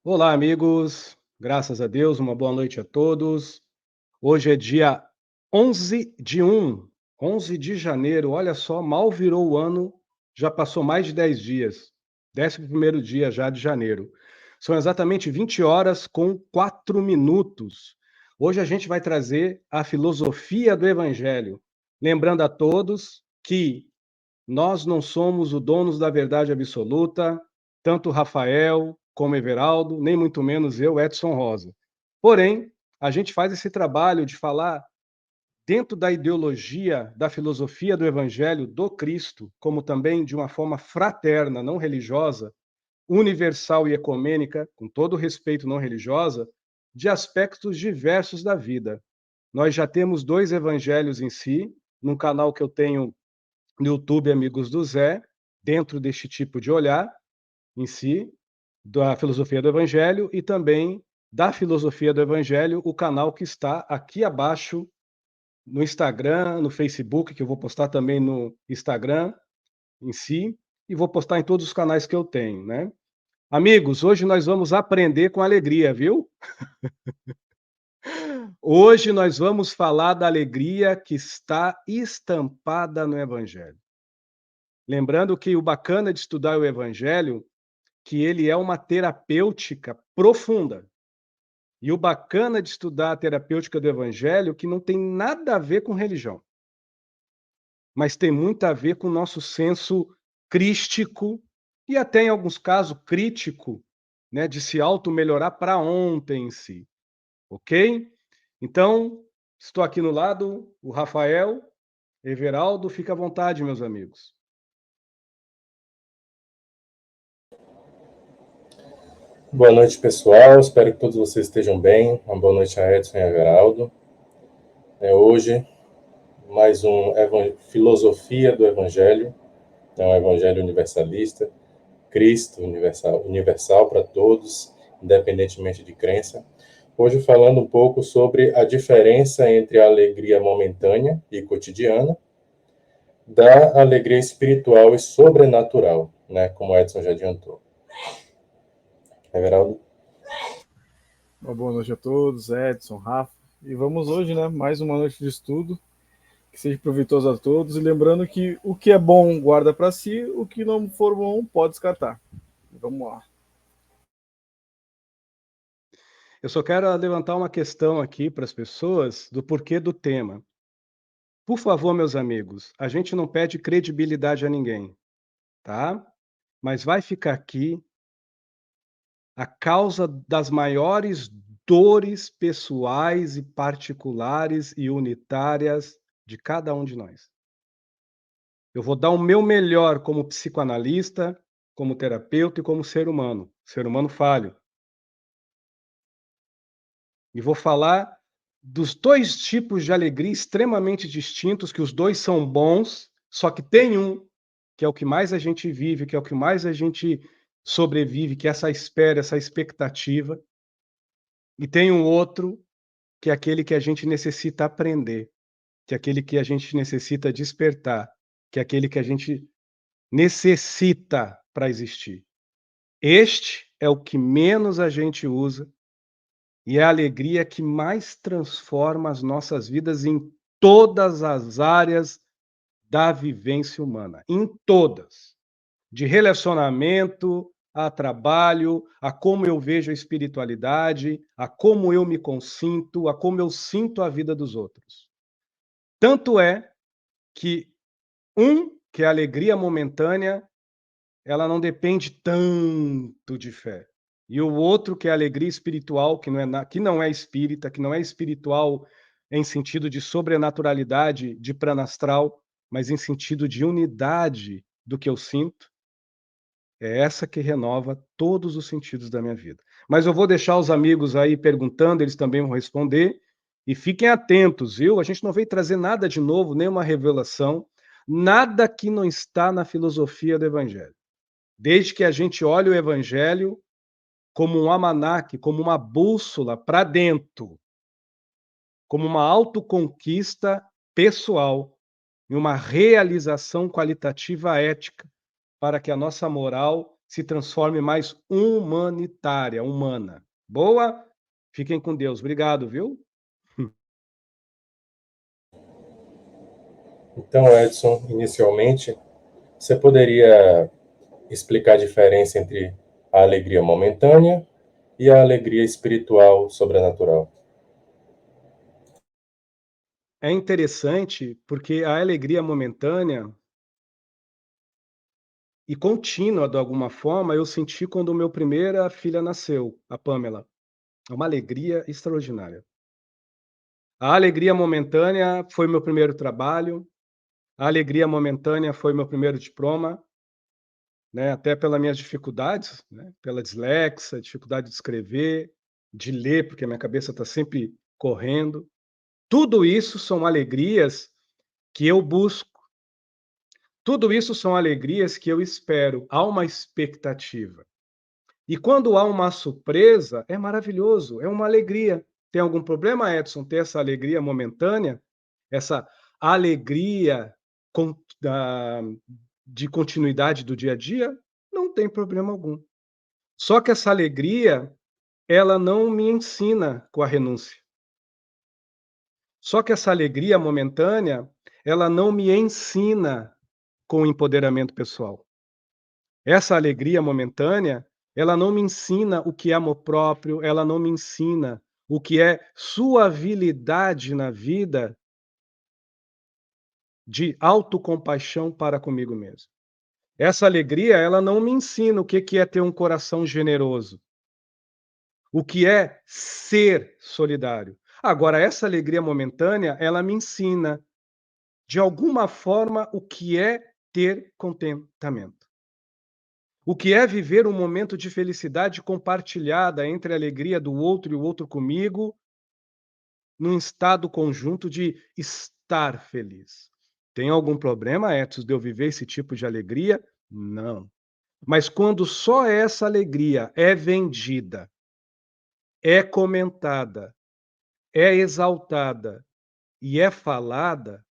Olá, amigos. Graças a Deus, uma boa noite a todos. Hoje é dia 11 de janeiro. Olha só, mal virou o ano, já passou mais de 10 dias. 11º dia já de janeiro. São exatamente 20 horas com 4 minutos. Hoje a gente vai trazer a filosofia do evangelho. Lembrando a todos que nós não somos o donos da verdade absoluta, tanto Rafael como Everaldo, nem muito menos eu, Edson Rosa. Porém, a gente faz esse trabalho de falar dentro da ideologia, da filosofia do Evangelho do Cristo, como também de uma forma fraterna, não religiosa, universal e ecumênica, com todo o respeito não religiosa, de aspectos diversos da vida. Nós já temos 2 evangelhos em si, num canal que eu tenho no YouTube Amigos do Zé, dentro deste tipo de olhar em si, da filosofia do Evangelho e também da filosofia do Evangelho, o canal que está aqui abaixo no Instagram, no Facebook, que eu vou postar também no Instagram em si, e vou postar em todos os canais que eu tenho, né. Amigos, hoje nós vamos aprender com alegria, viu? Hoje nós vamos falar da alegria que está estampada no Evangelho. Lembrando que o bacana de estudar o Evangelho, que ele é uma terapêutica profunda. E o bacana de estudar a terapêutica do Evangelho, que não tem nada a ver com religião, mas tem muito a ver com o nosso senso crístico e até em alguns casos crítico, né, de se auto-melhorar para ontem em si, ok? Então, estou aqui no lado, o Rafael, Everaldo, fica à vontade, meus amigos. Boa noite, pessoal. Espero que todos vocês estejam bem. Uma boa noite a Edson e a Everaldo. Hoje, mais um Filosofia do Evangelho. É um Evangelho universalista, Cristo universal para todos, independentemente de crença. Hoje, falando um pouco sobre a diferença entre a alegria momentânea e cotidiana da alegria espiritual e sobrenatural, né? Como Edson já adiantou. Everaldo? Uma boa noite a todos, Edson, Rafa. E vamos hoje, né? Mais uma noite de estudo. Que seja proveitoso a todos. E lembrando que o que é bom guarda para si, o que não for bom pode descartar. Vamos lá. Eu só quero levantar uma questão aqui para as pessoas do porquê do tema. Por favor, meus amigos, a gente não pede credibilidade a ninguém, tá? Mas vai ficar aqui a causa das maiores dores pessoais e particulares e unitárias de cada um de nós. Eu vou dar o meu melhor como psicoanalista, como terapeuta e como ser humano falho. E vou falar dos 2 tipos de alegria extremamente distintos, que os 2 são bons, só que tem um, que é o que mais a gente vive, que é o que mais a gente sobrevive, que é essa espera, essa expectativa, e tem um outro, que é aquele que a gente necessita aprender, que é aquele que a gente necessita despertar, que é aquele que a gente necessita para existir. Este é o que menos a gente usa e é a alegria que mais transforma as nossas vidas em todas as áreas da vivência humana, em todas. De relacionamento, a trabalho, a como eu vejo a espiritualidade, a como eu me consinto, a como eu sinto a vida dos outros. Tanto é que que é a alegria momentânea, ela não depende tanto de fé. E o outro, que é a alegria espiritual, que não é espírita, que não é espiritual em sentido de sobrenaturalidade, de pranastral, mas em sentido de unidade do que eu sinto, é essa que renova todos os sentidos da minha vida. Mas eu vou deixar os amigos aí perguntando, eles também vão responder. E fiquem atentos, viu? A gente não veio trazer nada de novo, nenhuma revelação, nada que não está na filosofia do Evangelho. Desde que a gente olhe o Evangelho como um almanaque, como uma bússola para dentro, como uma autoconquista pessoal e uma realização qualitativa ética, para que a nossa moral se transforme mais humanitária, humana. Boa? Fiquem com Deus. Obrigado, viu? Então, Edson, inicialmente, você poderia explicar a diferença entre a alegria momentânea e a alegria espiritual sobrenatural? É interessante porque a alegria momentânea e contínua, de alguma forma, eu senti quando meu primeira filha nasceu, a Pamela. É uma alegria extraordinária. A alegria momentânea foi meu primeiro trabalho, a alegria momentânea foi meu primeiro diploma, né, até pelas minhas dificuldades, né, pela dislexia, dificuldade de escrever, de ler, porque a minha cabeça está sempre correndo. Tudo isso são alegrias que eu busco. Tudo isso são alegrias que eu espero. Há uma expectativa. E quando há uma surpresa, é maravilhoso, é uma alegria. Tem algum problema, Edson, ter essa alegria momentânea? Essa alegria con da de continuidade do dia a dia? Não tem problema algum. Só que essa alegria, ela não me ensina com a renúncia. Só que essa alegria momentânea, ela não me ensina com o empoderamento pessoal. Essa alegria momentânea, ela não me ensina o que é amor próprio, ela não me ensina o que é suavidade na vida de autocompaixão para comigo mesmo. Essa alegria, ela não me ensina o que é ter um coração generoso, o que é ser solidário. Agora, essa alegria momentânea, ela me ensina, de alguma forma, o que é ter contentamento. O que é viver um momento de felicidade compartilhada entre a alegria do outro e o outro comigo, num estado conjunto de estar feliz. Tem algum problema, Edson, de eu viver esse tipo de alegria? Não. Mas quando só essa alegria é vendida, é comentada, é exaltada e é falada,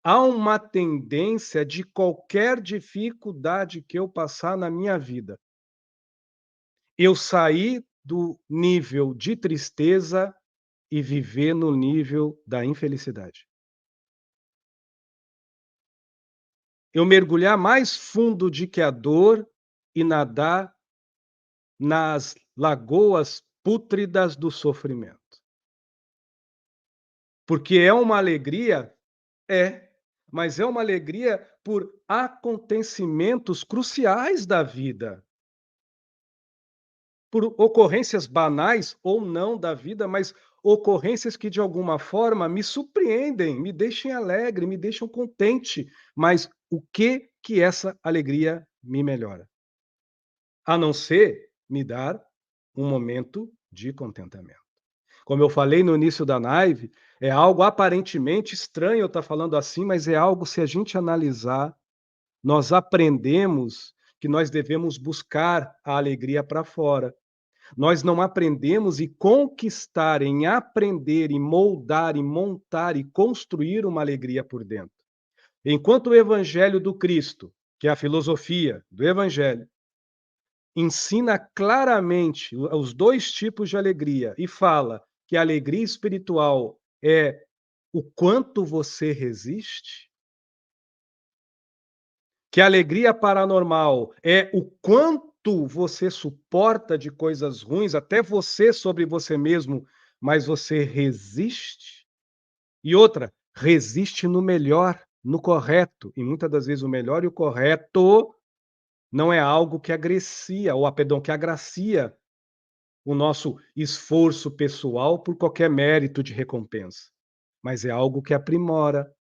há uma tendência de qualquer dificuldade que eu passar na minha vida, eu sair do nível de tristeza e viver no nível da infelicidade. Eu mergulhar mais fundo de que a dor e nadar nas lagoas pútridas do sofrimento. Porque é uma alegria? É, mas é uma alegria por acontecimentos cruciais da vida. Por ocorrências banais ou não da vida, mas ocorrências que de alguma forma me surpreendem, me deixem alegre, me deixam contente. Mas o que essa alegria me melhora? A não ser me dar um momento de contentamento. Como eu falei no início da live, é algo aparentemente estranho eu estar falando assim, mas é algo, se a gente analisar, nós aprendemos que nós devemos buscar a alegria para fora. Nós não aprendemos e conquistar, em aprender, e moldar, e montar, e construir uma alegria por dentro. Enquanto o evangelho do Cristo, que é a filosofia do evangelho, ensina claramente os dois tipos de alegria e fala que a alegria espiritual é o quanto você resiste, que a alegria paranormal é o quanto você suporta de coisas ruins, até você sobre você mesmo, mas você resiste. E outra, resiste no melhor, no correto. E muitas das vezes o melhor e o correto não é algo que agrecia, ou perdão, que agracia o nosso esforço pessoal por qualquer mérito de recompensa, mas é algo que aprimora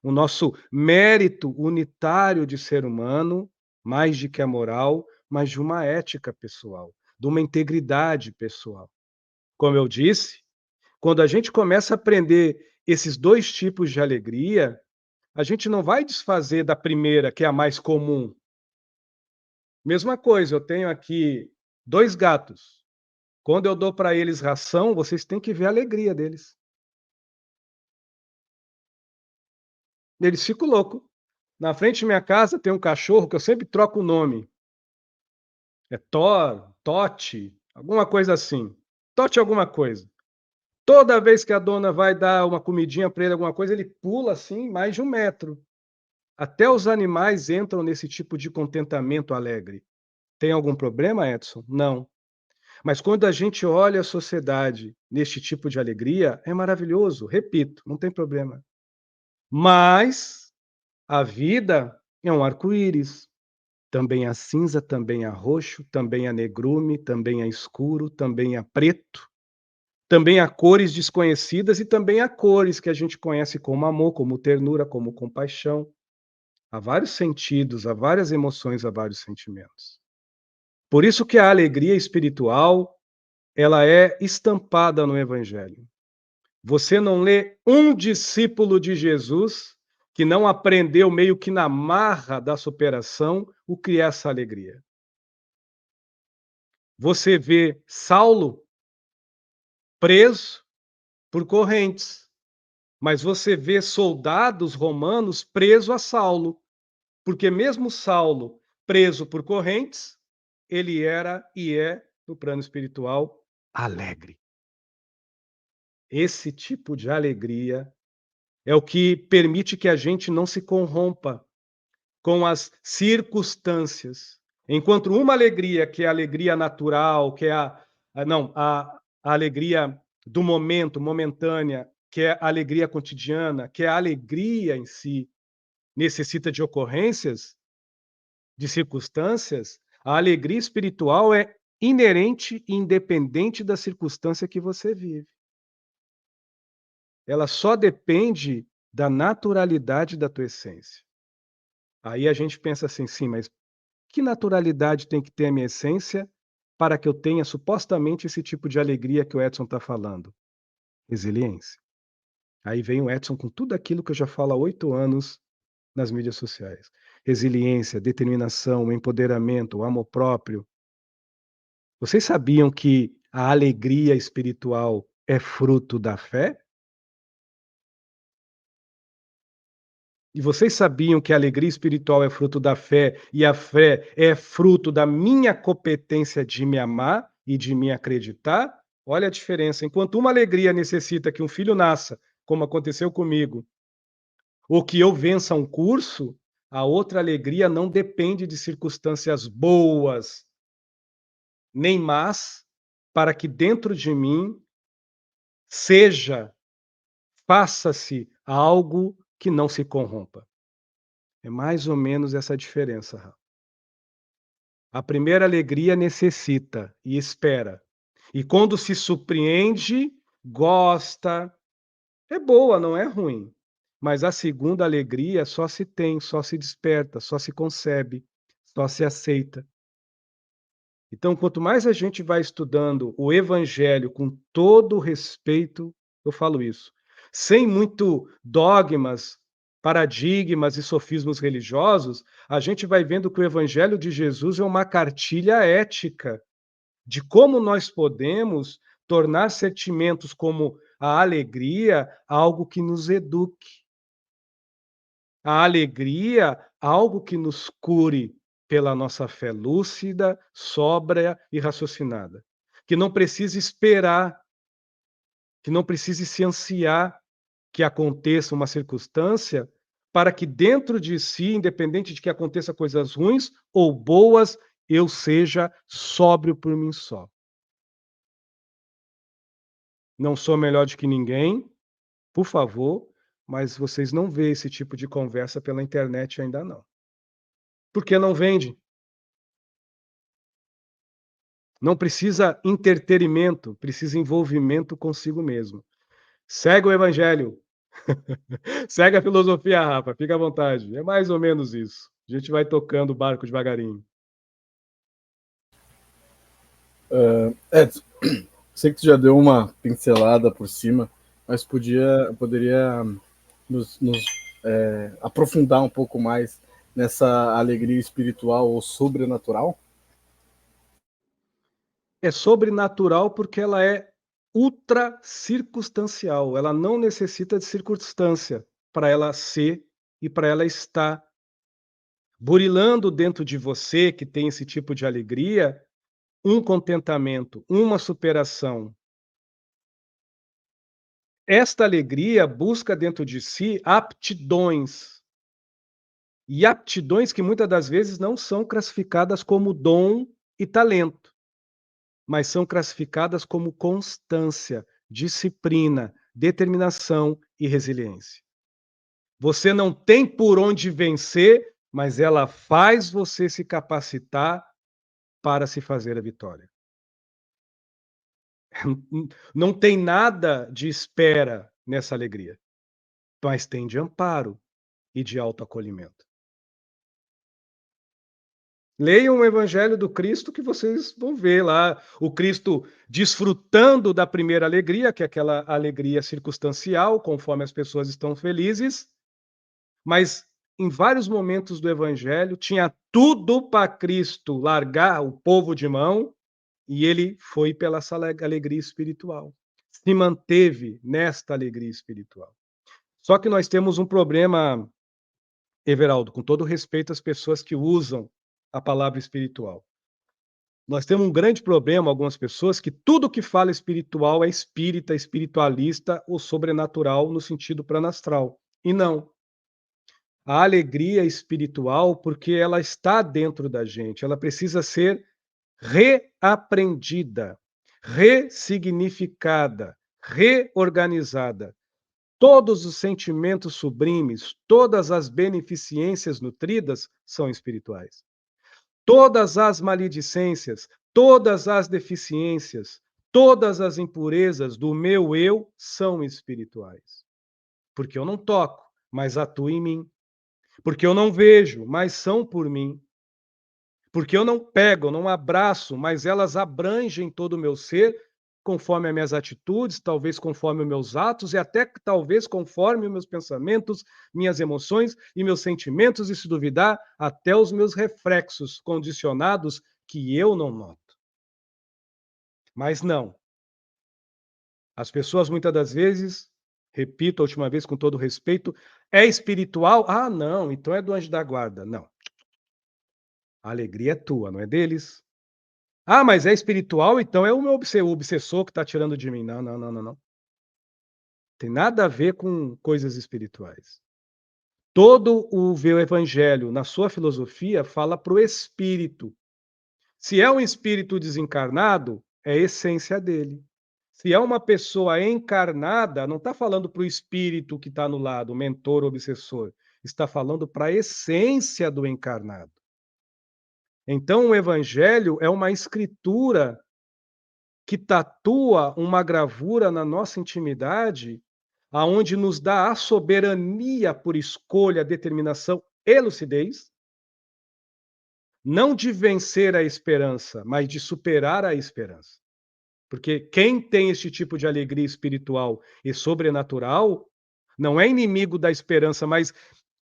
o nosso mérito unitário de ser humano, mais de que a moral, mas de uma ética pessoal, de uma integridade pessoal. Como eu disse, quando a gente começa a aprender esses dois tipos de alegria, a gente não vai desfazer da primeira, que é a mais comum. Mesma coisa, eu tenho aqui 2 gatos. Quando eu dou para eles ração, vocês têm que ver a alegria deles. Eles ficam loucos. Na frente de minha casa tem um cachorro que eu sempre troco o nome. É Thor, Tote, alguma coisa assim. Tote alguma coisa. Toda vez que a dona vai dar uma comidinha para ele, alguma coisa, ele pula assim mais de 1 metro. Até os animais entram nesse tipo de contentamento alegre. Tem algum problema, Edson? Não. Mas quando a gente olha a sociedade neste tipo de alegria, é maravilhoso, repito, não tem problema. Mas a vida é um arco-íris. Também há cinza, também há roxo, também há negrume, também há escuro, também há preto, também há cores desconhecidas e também há cores que a gente conhece como amor, como ternura, como compaixão. Há vários sentidos, há várias emoções, há vários sentimentos. Por isso que a alegria espiritual, ela é estampada no evangelho. Você não lê um discípulo de Jesus que não aprendeu meio que na marra da superação o que é essa alegria. Você vê Saulo preso por correntes, mas você vê soldados romanos presos a Saulo, porque mesmo Saulo preso por correntes, ele era e é, no plano espiritual, alegre. Esse tipo de alegria é o que permite que a gente não se corrompa com as circunstâncias. Enquanto uma alegria, que é a alegria natural, que é a alegria do momento, momentânea, que é a alegria cotidiana, que é a alegria em si, necessita de ocorrências, de circunstâncias, a alegria espiritual é inerente e independente da circunstância que você vive. Ela só depende da naturalidade da tua essência. Aí a gente pensa assim: "Sim, mas que naturalidade tem que ter a minha essência para que eu tenha supostamente esse tipo de alegria que o Edson está falando?" Resiliência. Aí vem o Edson com tudo aquilo que eu já falo há 8 anos nas mídias sociais. Resiliência, determinação, empoderamento, amor próprio. Vocês sabiam que a alegria espiritual é fruto da fé? E vocês sabiam que a alegria espiritual é fruto da fé, e a fé é fruto da minha competência de me amar e de me acreditar? Olha a diferença. Enquanto uma alegria necessita que um filho nasça, como aconteceu comigo, ou que eu vença um curso, a outra alegria não depende de circunstâncias boas, nem más, para que dentro de mim seja, faça-se algo que não se corrompa. É mais ou menos essa diferença, Rafa. A primeira alegria necessita e espera. E quando se surpreende, gosta, é boa, não é ruim. Mas a segunda alegria só se tem, só se desperta, só se concebe, só se aceita. Então, quanto mais a gente vai estudando o evangelho com todo o respeito, eu falo isso, sem muito dogmas, paradigmas e sofismos religiosos, a gente vai vendo que o evangelho de Jesus é uma cartilha ética de como nós podemos tornar sentimentos como a alegria algo que nos eduque, a alegria algo que nos cure pela nossa fé lúcida, sóbria e raciocinada. Que não precise esperar, que não precise se ansiar que aconteça uma circunstância para que dentro de si, independente de que aconteça coisas ruins ou boas, eu seja sóbrio por mim só. Não sou melhor do que ninguém, por favor, mas vocês não vê esse tipo de conversa pela internet ainda não. Porque não vende. Não precisa entretenimento, precisa envolvimento consigo mesmo. Segue o evangelho. Segue a filosofia, Rafa, fica à vontade. É mais ou menos isso. A gente vai tocando o barco devagarinho. Edson, sei que tu já deu uma pincelada por cima, mas poderia nos aprofundar um pouco mais nessa alegria espiritual ou sobrenatural? É sobrenatural porque ela é ultra circunstancial. Ela não necessita de circunstância para ela ser e para ela estar. burilando dentro de você que tem esse tipo de alegria, um contentamento, uma superação. Esta alegria busca dentro de si aptidões, e aptidões que muitas das vezes não são classificadas como dom e talento, mas são classificadas como constância, disciplina, determinação e resiliência. Você não tem por onde vencer, mas ela faz você se capacitar para se fazer a vitória. Não tem nada de espera nessa alegria, mas tem de amparo e de autoacolhimento. Leiam o Evangelho do Cristo que vocês vão ver lá o Cristo desfrutando da primeira alegria, que é aquela alegria circunstancial, conforme as pessoas estão felizes, mas em vários momentos do Evangelho tinha tudo para Cristo largar o povo de mão e ele foi pela essa alegria espiritual. Se manteve nesta alegria espiritual. Só que nós temos um problema, Everaldo, com todo respeito às pessoas que usam a palavra espiritual. Nós temos um grande problema, algumas pessoas, que tudo que fala espiritual é espírita, espiritualista ou sobrenatural no sentido pranastral. E não. A alegria espiritual, porque ela está dentro da gente, ela precisa ser reaprendida, ressignificada, reorganizada. Todos os sentimentos sublimes, todas as beneficências nutridas são espirituais. Todas as maledicências, todas as deficiências, todas as impurezas do meu eu são espirituais. Porque eu não toco, mas atuo em mim. Porque eu não vejo, mas são por mim. Porque eu não pego, não abraço, mas elas abrangem todo o meu ser, conforme as minhas atitudes, talvez conforme os meus atos, e até talvez conforme os meus pensamentos, minhas emoções e meus sentimentos, e se duvidar, até os meus reflexos condicionados que eu não noto. Mas não. As pessoas muitas das vezes, repito a última vez com todo respeito, é espiritual? Ah, não, então é do anjo da guarda. Não. A alegria é tua, não é deles. Ah, mas é espiritual, então é o meu obsessor que está tirando de mim. Não, não, não, não, não. Tem nada a ver com coisas espirituais. Todo o evangelho, na sua filosofia, fala para o espírito. Se é um espírito desencarnado, é a essência dele. Se é uma pessoa encarnada, não está falando para o espírito que está no lado, o mentor, o obsessor. Está falando para a essência do encarnado. Então, o evangelho é uma escritura que tatua uma gravura na nossa intimidade, aonde nos dá a soberania por escolha, determinação e lucidez, não de vencer a esperança, mas de superar a esperança. Porque quem tem esse tipo de alegria espiritual e sobrenatural não é inimigo da esperança, mas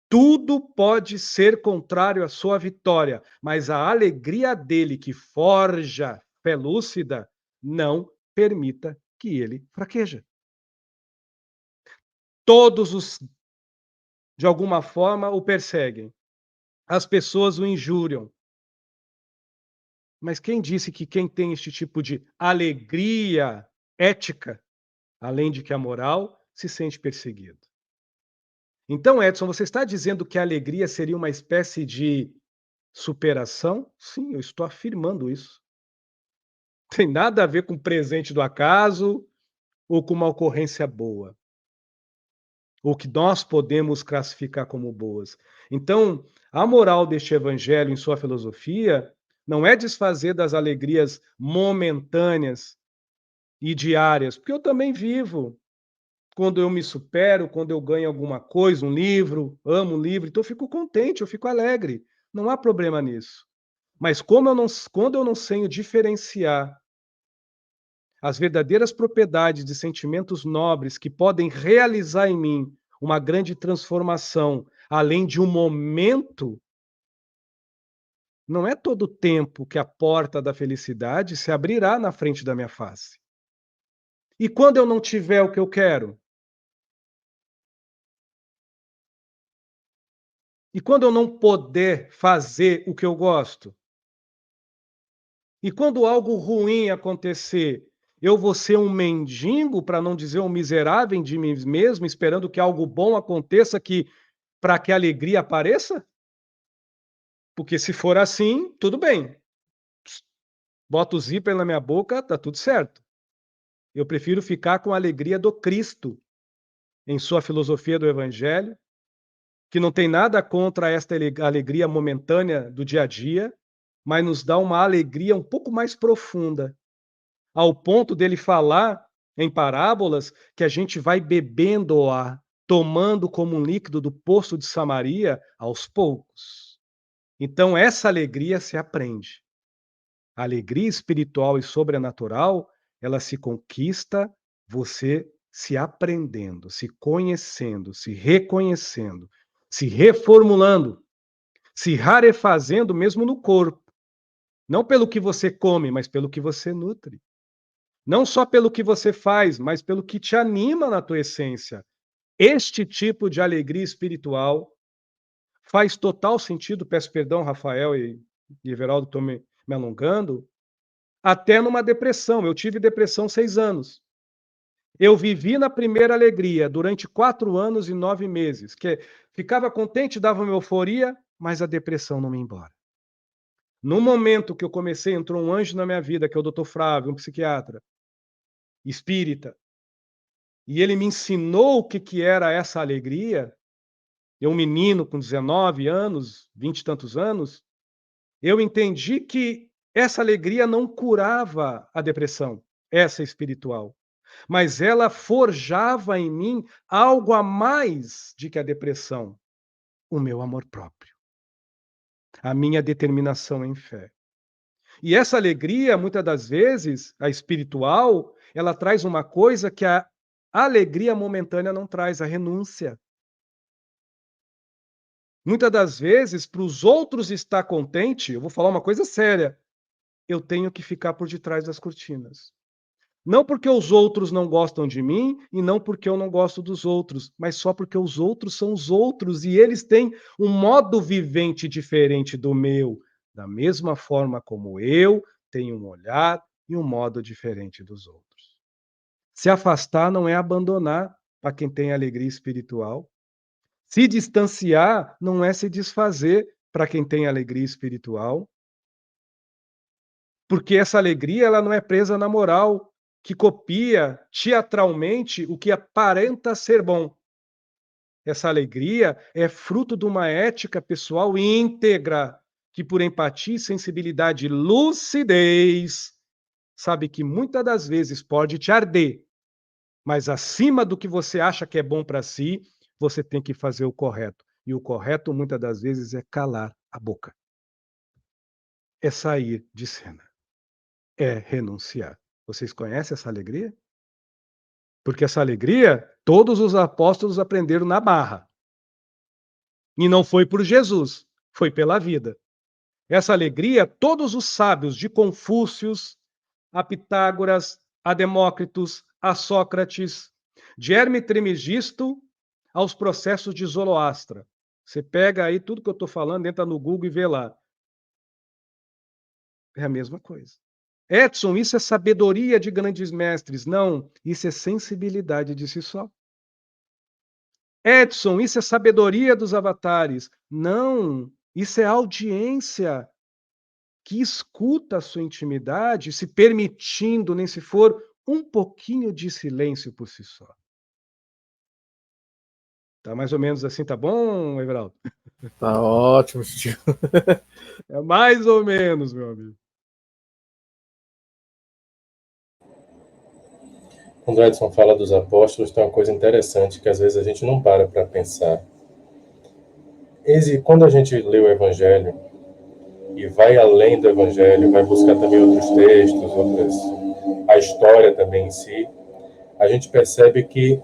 tudo pode ser contrário à sua vitória, mas a alegria dele que forja fé lúcida não permita que ele fraqueja. Todos os, de alguma forma, o perseguem. As pessoas o injuriam. Mas quem disse que quem tem este tipo de alegria ética, além de que a moral, se sente perseguido? Então, Edson, você está dizendo que a alegria seria uma espécie de superação? Sim, eu estou afirmando isso. Tem nada a ver com presente do acaso ou com uma ocorrência boa, ou que nós podemos classificar como boas. Então, a moral deste evangelho, em sua filosofia, não é desfazer das alegrias momentâneas e diárias, porque eu também vivo. Quando eu me supero, quando eu ganho alguma coisa, um livro, amo um livro, então eu fico contente, eu fico alegre. Não há problema nisso. Mas quando eu não sei diferenciar as verdadeiras propriedades de sentimentos nobres que podem realizar em mim uma grande transformação, além de um momento, não é todo tempo que a porta da felicidade se abrirá na frente da minha face. E quando eu não tiver o que eu quero? E quando eu não puder fazer o que eu gosto? E quando algo ruim acontecer, eu vou ser um mendigo, para não dizer um miserável de mim mesmo, esperando que algo bom aconteça para que a alegria apareça? Porque se for assim, tudo bem. Bota o zíper na minha boca, tá tudo certo. Eu prefiro ficar com a alegria do Cristo, em sua filosofia do Evangelho, que não tem nada contra esta alegria momentânea do dia a dia, mas nos dá uma alegria um pouco mais profunda, ao ponto dele falar em parábolas que a gente vai bebendo-a, tomando como um líquido do poço de Samaria aos poucos. Então, essa alegria se aprende. A alegria espiritual e sobrenatural, ela se conquista você se aprendendo, se conhecendo, se reconhecendo, se reformulando, se rarefazendo mesmo no corpo. Não pelo que você come, mas pelo que você nutre. Não só pelo que você faz, mas pelo que te anima na tua essência. Este tipo de alegria espiritual faz total sentido, peço perdão, Rafael e Everaldo, estou me alongando, até numa depressão. Eu tive depressão 6 anos. Eu vivi na primeira alegria durante 4 anos e 9 meses, que ficava contente, dava uma euforia, mas a depressão não me ia embora. No momento que eu comecei, entrou um anjo na minha vida, que é o Dr. Flávio, um psiquiatra, espírita, e ele me ensinou o que era essa alegria. Eu, um menino com 19 anos, 20 e tantos anos, eu entendi que essa alegria não curava a depressão, essa espiritual, mas ela forjava em mim algo a mais de que a depressão, o meu amor próprio, a minha determinação em fé. E essa alegria, muitas das vezes, a espiritual, ela traz uma coisa que a alegria momentânea não traz, a renúncia. Muitas das vezes, para os outros estar contente, eu vou falar uma coisa séria, eu tenho que ficar por detrás das cortinas. Não porque os outros não gostam de mim e não porque eu não gosto dos outros, mas só porque os outros são os outros e eles têm um modo vivente diferente do meu, da mesma forma como eu tenho um olhar e um modo diferente dos outros. Se afastar não é abandonar para quem tem alegria espiritual. Se distanciar não é se desfazer para quem tem alegria espiritual. Porque essa alegria ela não é presa na moral, que copia teatralmente o que aparenta ser bom. Essa alegria é fruto de uma ética pessoal íntegra, que por empatia, sensibilidade e lucidez, sabe que muitas das vezes pode te arder, mas acima do que você acha que é bom para si, você tem que fazer o correto. E o correto, muitas das vezes, é calar a boca. É sair de cena. É renunciar. Vocês conhecem essa alegria? Porque essa alegria, todos os apóstolos aprenderam na barra. E não foi por Jesus, foi pela vida. Essa alegria, todos os sábios, de Confúcio, a Pitágoras, a Demócritos, a Sócrates, de Herme Trismegisto aos processos de Zoroastra. Você pega aí tudo que eu estou falando, entra no Google e vê lá. É a mesma coisa. Edson, isso é sabedoria de grandes mestres. Não, isso é sensibilidade de si só. Edson, isso é sabedoria dos avatares. Não, isso é audiência que escuta a sua intimidade, se permitindo, nem se for um pouquinho de silêncio por si só. Tá mais ou menos assim, tá bom, Everaldo? Tá ótimo, Chico. É mais ou menos, meu amigo. Quando o Edson fala dos apóstolos, tem uma coisa interessante que às vezes a gente não para pensar. Quando a gente lê o Evangelho e vai além do Evangelho, vai buscar também outros textos, a história também em si, a gente percebe que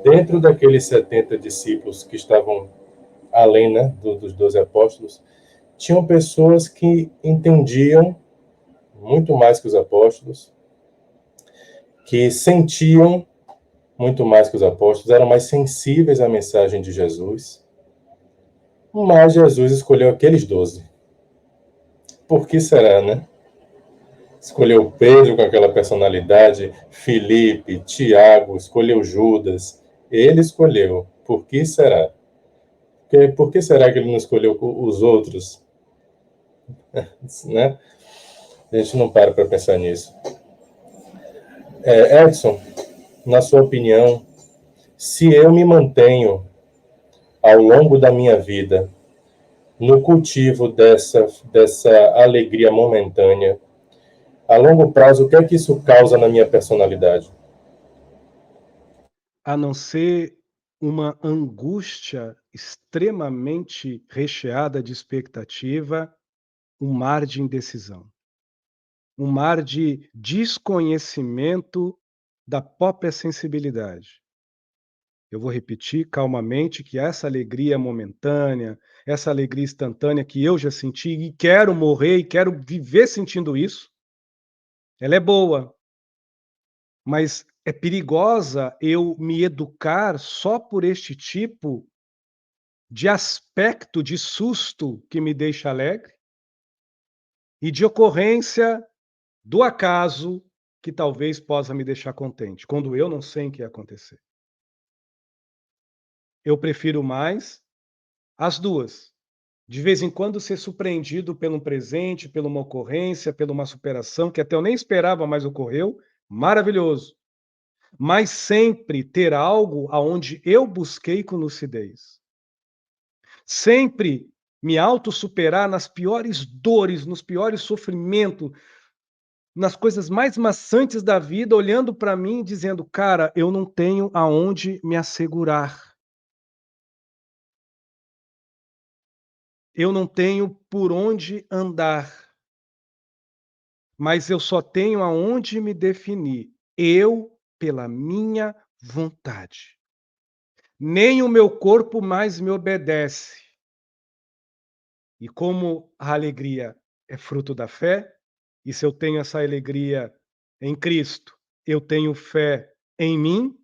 dentro daqueles 70 discípulos que estavam além, né, dos 12 apóstolos, tinham pessoas que entendiam muito mais que os apóstolos, que sentiam muito mais que os apóstolos, eram mais sensíveis à mensagem de Jesus, Mas Jesus escolheu aqueles 12. Por que será, né? Escolheu Pedro com aquela personalidade, Felipe, Tiago, escolheu Judas. Ele escolheu. Por que será? Por que será que ele não escolheu os outros? Né? A gente não para pensar nisso. Edson, na sua opinião, se eu me mantenho ao longo da minha vida no cultivo dessa alegria momentânea, a longo prazo, o que é que isso causa na minha personalidade? A não ser uma angústia extremamente recheada de expectativa, um mar de indecisão, um mar de desconhecimento da própria sensibilidade. Eu vou repetir calmamente que essa alegria momentânea, essa alegria instantânea que eu já senti e quero morrer e quero viver sentindo isso, ela é boa, mas é perigosa eu me educar só por este tipo de aspecto de susto que me deixa alegre e de ocorrência do acaso que talvez possa me deixar contente, quando eu não sei o que ia acontecer. Eu prefiro mais as duas. De vez em quando ser surpreendido pelo um presente, pela uma ocorrência, pela uma superação que até eu nem esperava, mas ocorreu, maravilhoso. Mas sempre ter algo aonde eu busquei com lucidez. Sempre me autossuperar nas piores dores, nos piores sofrimentos, nas coisas mais maçantes da vida, olhando para mim e dizendo: "Cara, eu não tenho aonde me assegurar. Eu não tenho por onde andar, mas eu só tenho aonde me definir, eu pela minha vontade. Nem o meu corpo mais me obedece". E como a alegria é fruto da fé, e se eu tenho essa alegria em Cristo, eu tenho fé em mim,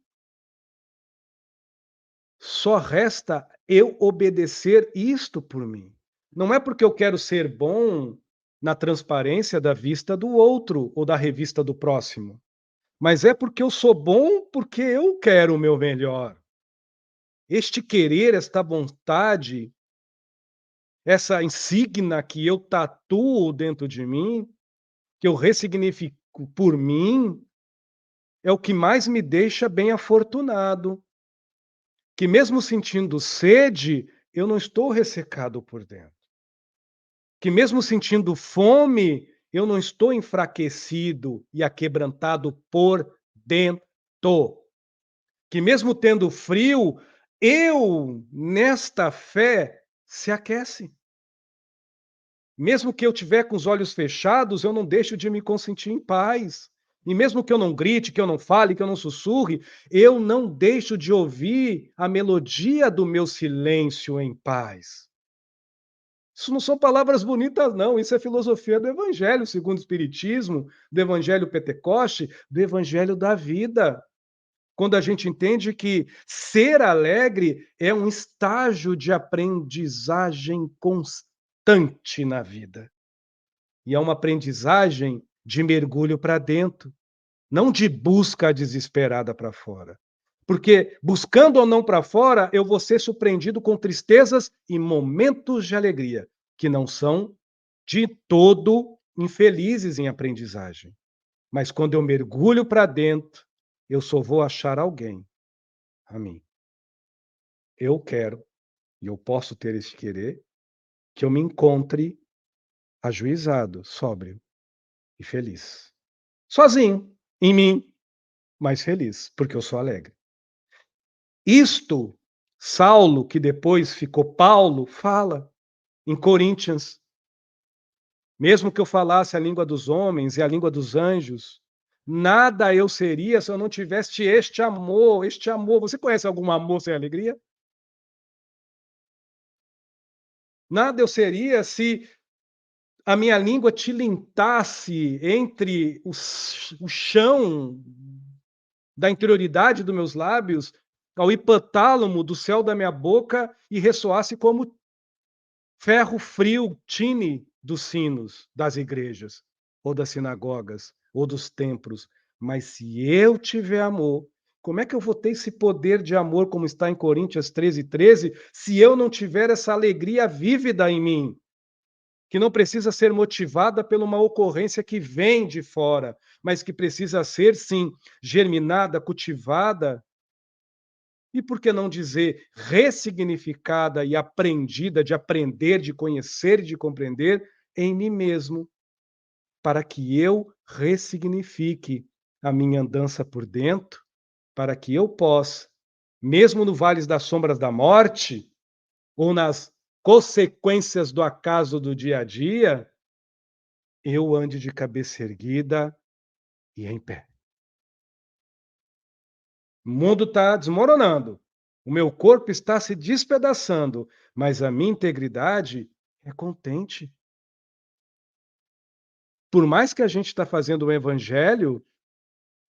só resta eu obedecer isto por mim. Não é porque eu quero ser bom na transparência da vista do outro ou da revista do próximo, mas é porque eu sou bom porque eu quero o meu melhor. Este querer, esta vontade, essa insígnia que eu tatuo dentro de mim, que eu ressignifico por mim, é o que mais me deixa bem afortunado. Que mesmo sentindo sede, eu não estou ressecado por dentro. Que mesmo sentindo fome, eu não estou enfraquecido e aquebrantado por dentro. Que mesmo tendo frio, eu, nesta fé, se aquece. Mesmo que eu tiver com os olhos fechados, eu não deixo de me consentir em paz. E mesmo que eu não grite, que eu não fale, que eu não sussurre, eu não deixo de ouvir a melodia do meu silêncio em paz. Isso não são palavras bonitas, não. Isso é filosofia do Evangelho, segundo o Espiritismo, do Evangelho Pentecoste, do Evangelho da vida. Quando a gente entende que ser alegre é um estágio de aprendizagem constante na vida. E é uma aprendizagem de mergulho para dentro, não de busca desesperada para fora. Porque buscando ou não para fora, eu vou ser surpreendido com tristezas e momentos de alegria, que não são de todo infelizes em aprendizagem. Mas quando eu mergulho para dentro, eu só vou achar alguém, a mim. Eu quero, e eu posso ter esse querer, que eu me encontre ajuizado, sóbrio e feliz. Sozinho, em mim, mas feliz, porque eu sou alegre. Isto, Saulo, que depois ficou Paulo, fala em Coríntios. Mesmo que eu falasse a língua dos homens e a língua dos anjos, nada eu seria se eu não tivesse este amor, este amor. Você conhece algum amor sem alegria? Nada eu seria se a minha língua tilintasse entre o chão da interioridade dos meus lábios, ao hipotálamo do céu da minha boca e ressoasse como ferro frio tine dos sinos das igrejas, ou das sinagogas, ou dos templos. Mas se eu tiver amor, como é que eu vou ter esse poder de amor, como está em Coríntios 13:13, se eu não tiver essa alegria vívida em mim? Que não precisa ser motivada por uma ocorrência que vem de fora, mas que precisa ser, sim, germinada, cultivada, e por que não dizer ressignificada e aprendida, de aprender, de conhecer e de compreender em mim mesmo, para que eu ressignifique a minha andança por dentro, para que eu possa, mesmo no vales das sombras da morte, ou nas consequências do acaso do dia a dia, eu ande de cabeça erguida e em pé. O mundo está desmoronando, o meu corpo está se despedaçando, mas a minha integridade é contente. Por mais que a gente está fazendo o evangelho,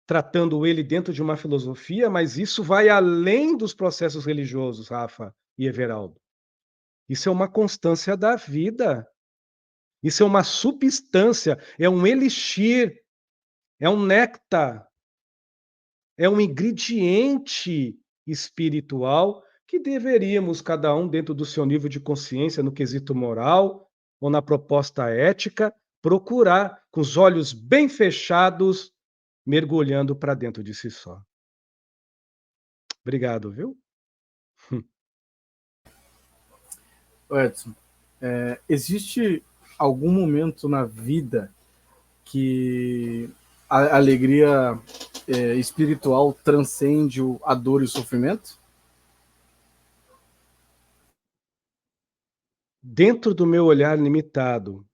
tratando ele dentro de uma filosofia, mas isso vai além dos processos religiosos, Rafa e Everaldo. Isso é uma constância da vida. Isso é uma substância, é um elixir, é um néctar, é um ingrediente espiritual que deveríamos, cada um dentro do seu nível de consciência, no quesito moral ou na proposta ética, procurar com os olhos bem fechados, mergulhando para dentro de si só. Obrigado, viu? Edson, existe algum momento na vida que a alegria espiritual transcende a dor e o sofrimento? Dentro do meu olhar limitado,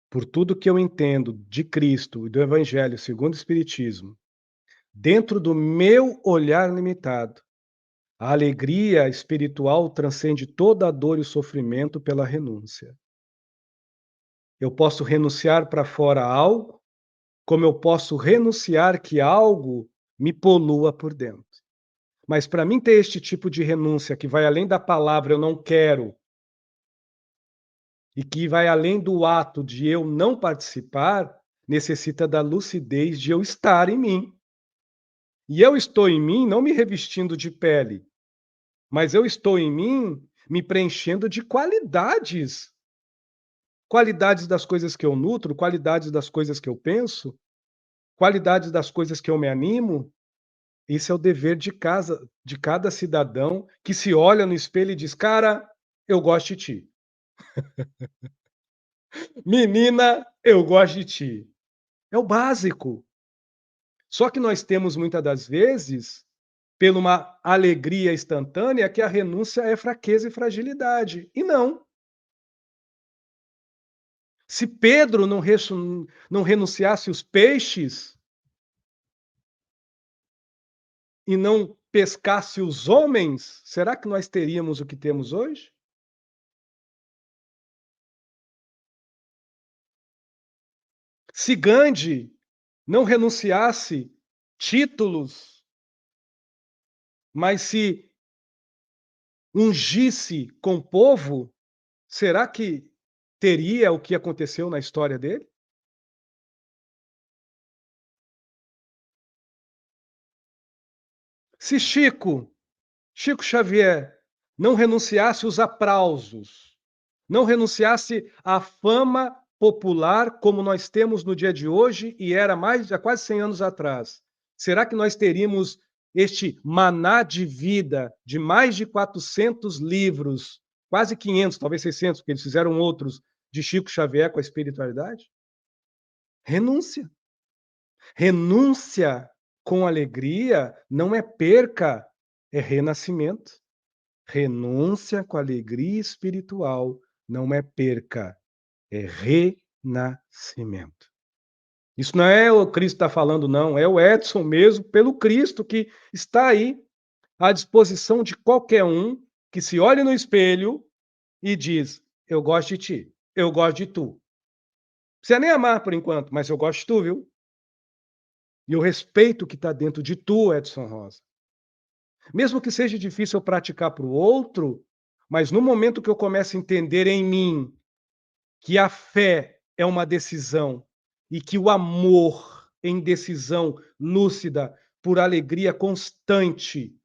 por tudo que eu entendo de Cristo e do Evangelho segundo o Espiritismo, dentro do meu olhar limitado, a alegria espiritual transcende toda a dor e o sofrimento pela renúncia. Eu posso renunciar para fora algo, como eu posso renunciar que algo me polua por dentro. Mas para mim ter este tipo de renúncia que vai além da palavra eu não quero, e que vai além do ato de eu não participar, necessita da lucidez de eu estar em mim. E eu estou em mim não me revestindo de pele, mas eu estou em mim me preenchendo de qualidades. Qualidades das coisas que eu nutro, qualidades das coisas que eu penso, qualidades das coisas que eu me animo. Isso é o dever de cada cidadão que se olha no espelho e diz: "Cara, eu gosto de ti. Menina, eu gosto de ti". É o básico. Só que nós temos muitas das vezes, pela uma alegria instantânea, que a renúncia é fraqueza e fragilidade. E não. Se Pedro não renunciasse os peixes e não pescasse os homens, será que nós teríamos o que temos hoje? Se Gandhi não renunciasse títulos, mas se ungisse com o povo, será que teria o que aconteceu na história dele? Se Chico Xavier não renunciasse os aplausos, não renunciasse à fama popular como nós temos no dia de hoje e era há quase 100 anos atrás, será que nós teríamos este maná de vida de mais de 400 livros, quase 500, talvez 600, porque eles fizeram outros, de Chico Xavier com a espiritualidade? Renúncia. Renúncia com alegria não é perca, é renascimento. Renúncia com alegria espiritual não é perca, é renascimento. Isso não é o Cristo está falando, não, é o Edson mesmo, pelo Cristo que está aí à disposição de qualquer um que se olhe no espelho e diz: eu gosto de ti, eu gosto de tu. Não precisa nem amar por enquanto, mas eu gosto de tu, viu? E eu respeito o que está dentro de tu, Edson Rosa. Mesmo que seja difícil eu praticar para o outro, Mas no momento que eu começo a entender em mim que a fé é uma decisão e que o amor em decisão lúcida por alegria constante,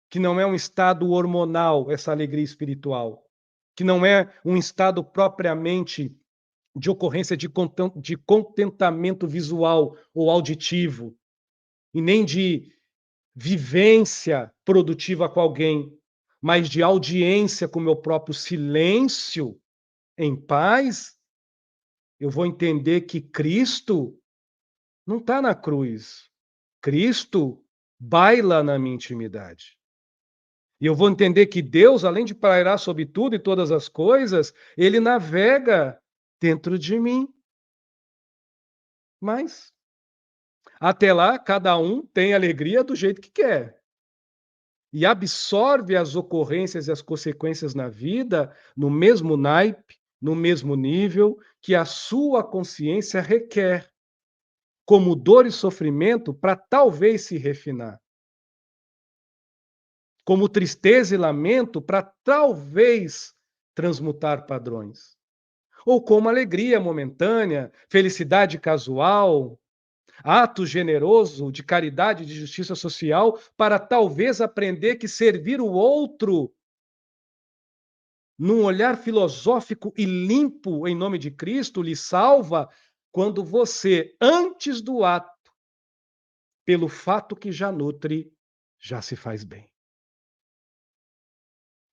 que não é um estado hormonal, essa alegria espiritual, que não é um estado propriamente de ocorrência de contentamento visual ou auditivo, e nem de vivência produtiva com alguém, mas de audiência com o meu próprio silêncio, em paz, eu vou entender que Cristo não está na cruz. Cristo baila na minha intimidade. E eu vou entender que Deus, além de pairar sobre tudo e todas as coisas, ele navega dentro de mim. Mas, até lá, cada um tem alegria do jeito que quer. E absorve as ocorrências e as consequências na vida no mesmo naipe, no mesmo nível que a sua consciência requer, como dor e sofrimento para talvez se refinar. Como tristeza e lamento para talvez transmutar padrões. Ou como alegria momentânea, felicidade casual, ato generoso de caridade e de justiça social para talvez aprender que servir o outro num olhar filosófico e limpo em nome de Cristo lhe salva quando você, antes do ato, pelo fato que já nutre, já se faz bem.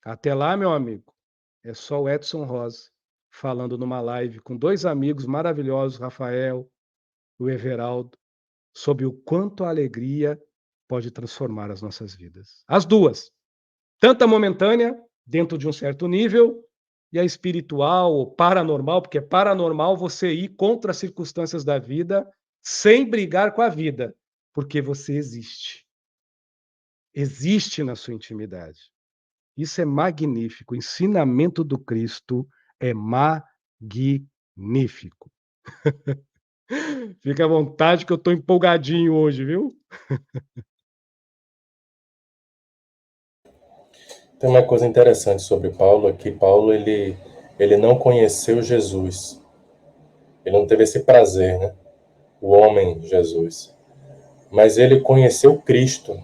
Até lá, meu amigo, é só o Edson Rose falando numa live com dois amigos maravilhosos, Rafael e o Everaldo, sobre o quanto a alegria pode transformar as nossas vidas. As duas. Tanto a momentânea, dentro de um certo nível, e a espiritual ou paranormal, porque é paranormal você ir contra as circunstâncias da vida sem brigar com a vida, porque você existe. Existe na sua intimidade. Isso é magnífico. O ensinamento do Cristo é magnífico. Fica à vontade que eu estou empolgadinho hoje, viu? Tem uma coisa interessante sobre Paulo, é que Paulo ele não conheceu Jesus. Ele não teve esse prazer, né? O homem Jesus. Mas ele conheceu Cristo.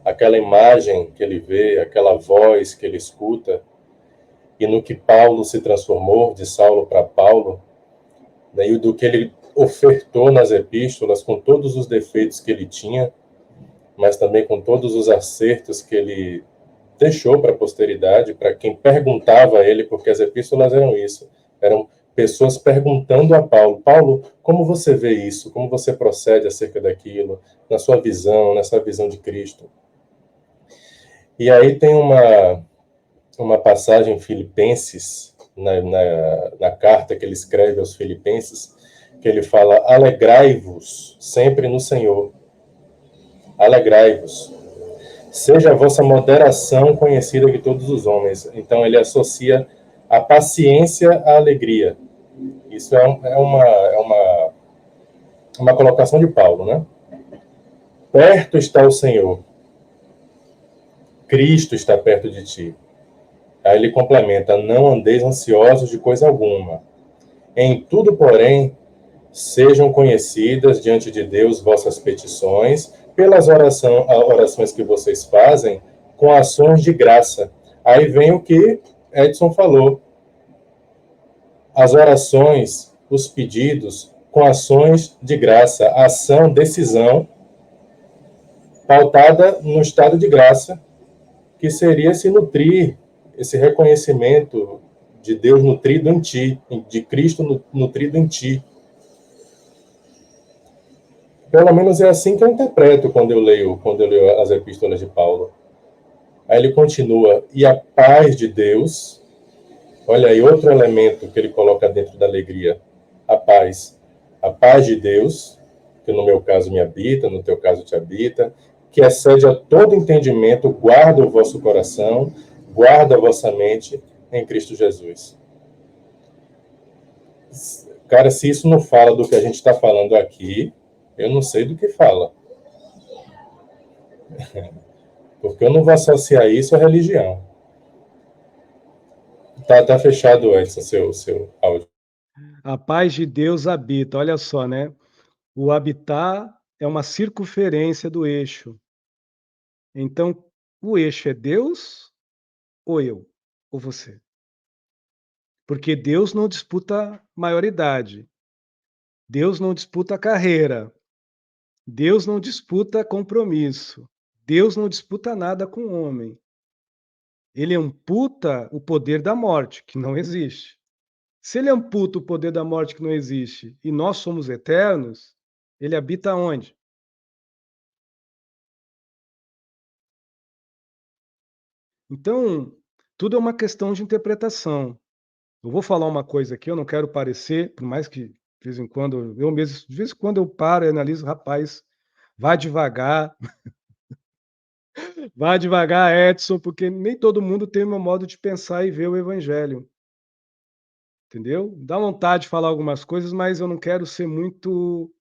Aquela imagem que ele vê, aquela voz que ele escuta, e no que Paulo se transformou, de Saulo para Paulo, né, e do que ele ofertou nas epístolas, com todos os defeitos que ele tinha, mas também com todos os acertos que ele deixou para a posteridade, para quem perguntava a ele, porque as epístolas eram isso, eram pessoas perguntando a Paulo, Paulo, como você vê isso? Como você procede acerca daquilo? Na sua visão, nessa visão de Cristo? E aí tem uma passagem em Filipenses, na carta que ele escreve aos Filipenses, que ele fala, alegrai-vos sempre no Senhor. Alegrai-vos. Seja a vossa moderação conhecida de todos os homens. Então ele associa a paciência à alegria. Isso é uma colocação de Paulo, né? Perto está o Senhor. Cristo está perto de ti. Aí ele complementa, não andeis ansiosos de coisa alguma. Em tudo, porém, sejam conhecidas diante de Deus vossas petições, pelas orações que vocês fazem, com ações de graça. Aí vem o que Edson falou. As orações, os pedidos, com ações de graça. Ação, decisão, pautada no estado de graça, que seria se nutrir, esse reconhecimento de Deus nutrido em ti, de Cristo nutrido em ti. Pelo menos é assim que eu interpreto quando eu leio as epístolas de Paulo. Aí ele continua, e a paz de Deus, olha aí outro elemento que ele coloca dentro da alegria, a paz. A paz de Deus, que no meu caso me habita, no teu caso te habita, que excede a todo entendimento, guarda o vosso coração, guarda a vossa mente em Cristo Jesus. Cara, se isso não fala do que a gente está falando aqui, eu não sei do que fala. Porque eu não vou associar isso à religião. Tá fechado, Edson, seu áudio. A paz de Deus habita. Olha só, né? O habitar é uma circunferência do eixo. Então, o eixo é Deus ou eu? Ou você? Porque Deus não disputa maioridade. Deus não disputa carreira. Deus não disputa compromisso. Deus não disputa nada com o homem. Ele amputa o poder da morte, que não existe. Se ele amputa o poder da morte que não existe e nós somos eternos, ele habita onde? Então, tudo é uma questão de interpretação. Eu vou falar uma coisa aqui, eu não quero parecer, por mais que de vez em quando, eu mesmo, de vez em quando eu paro e analiso, rapaz, vá devagar, vá devagar, Edson, porque nem todo mundo tem o meu modo de pensar e ver o evangelho. Entendeu? Dá vontade de falar algumas coisas, mas eu não quero ser muito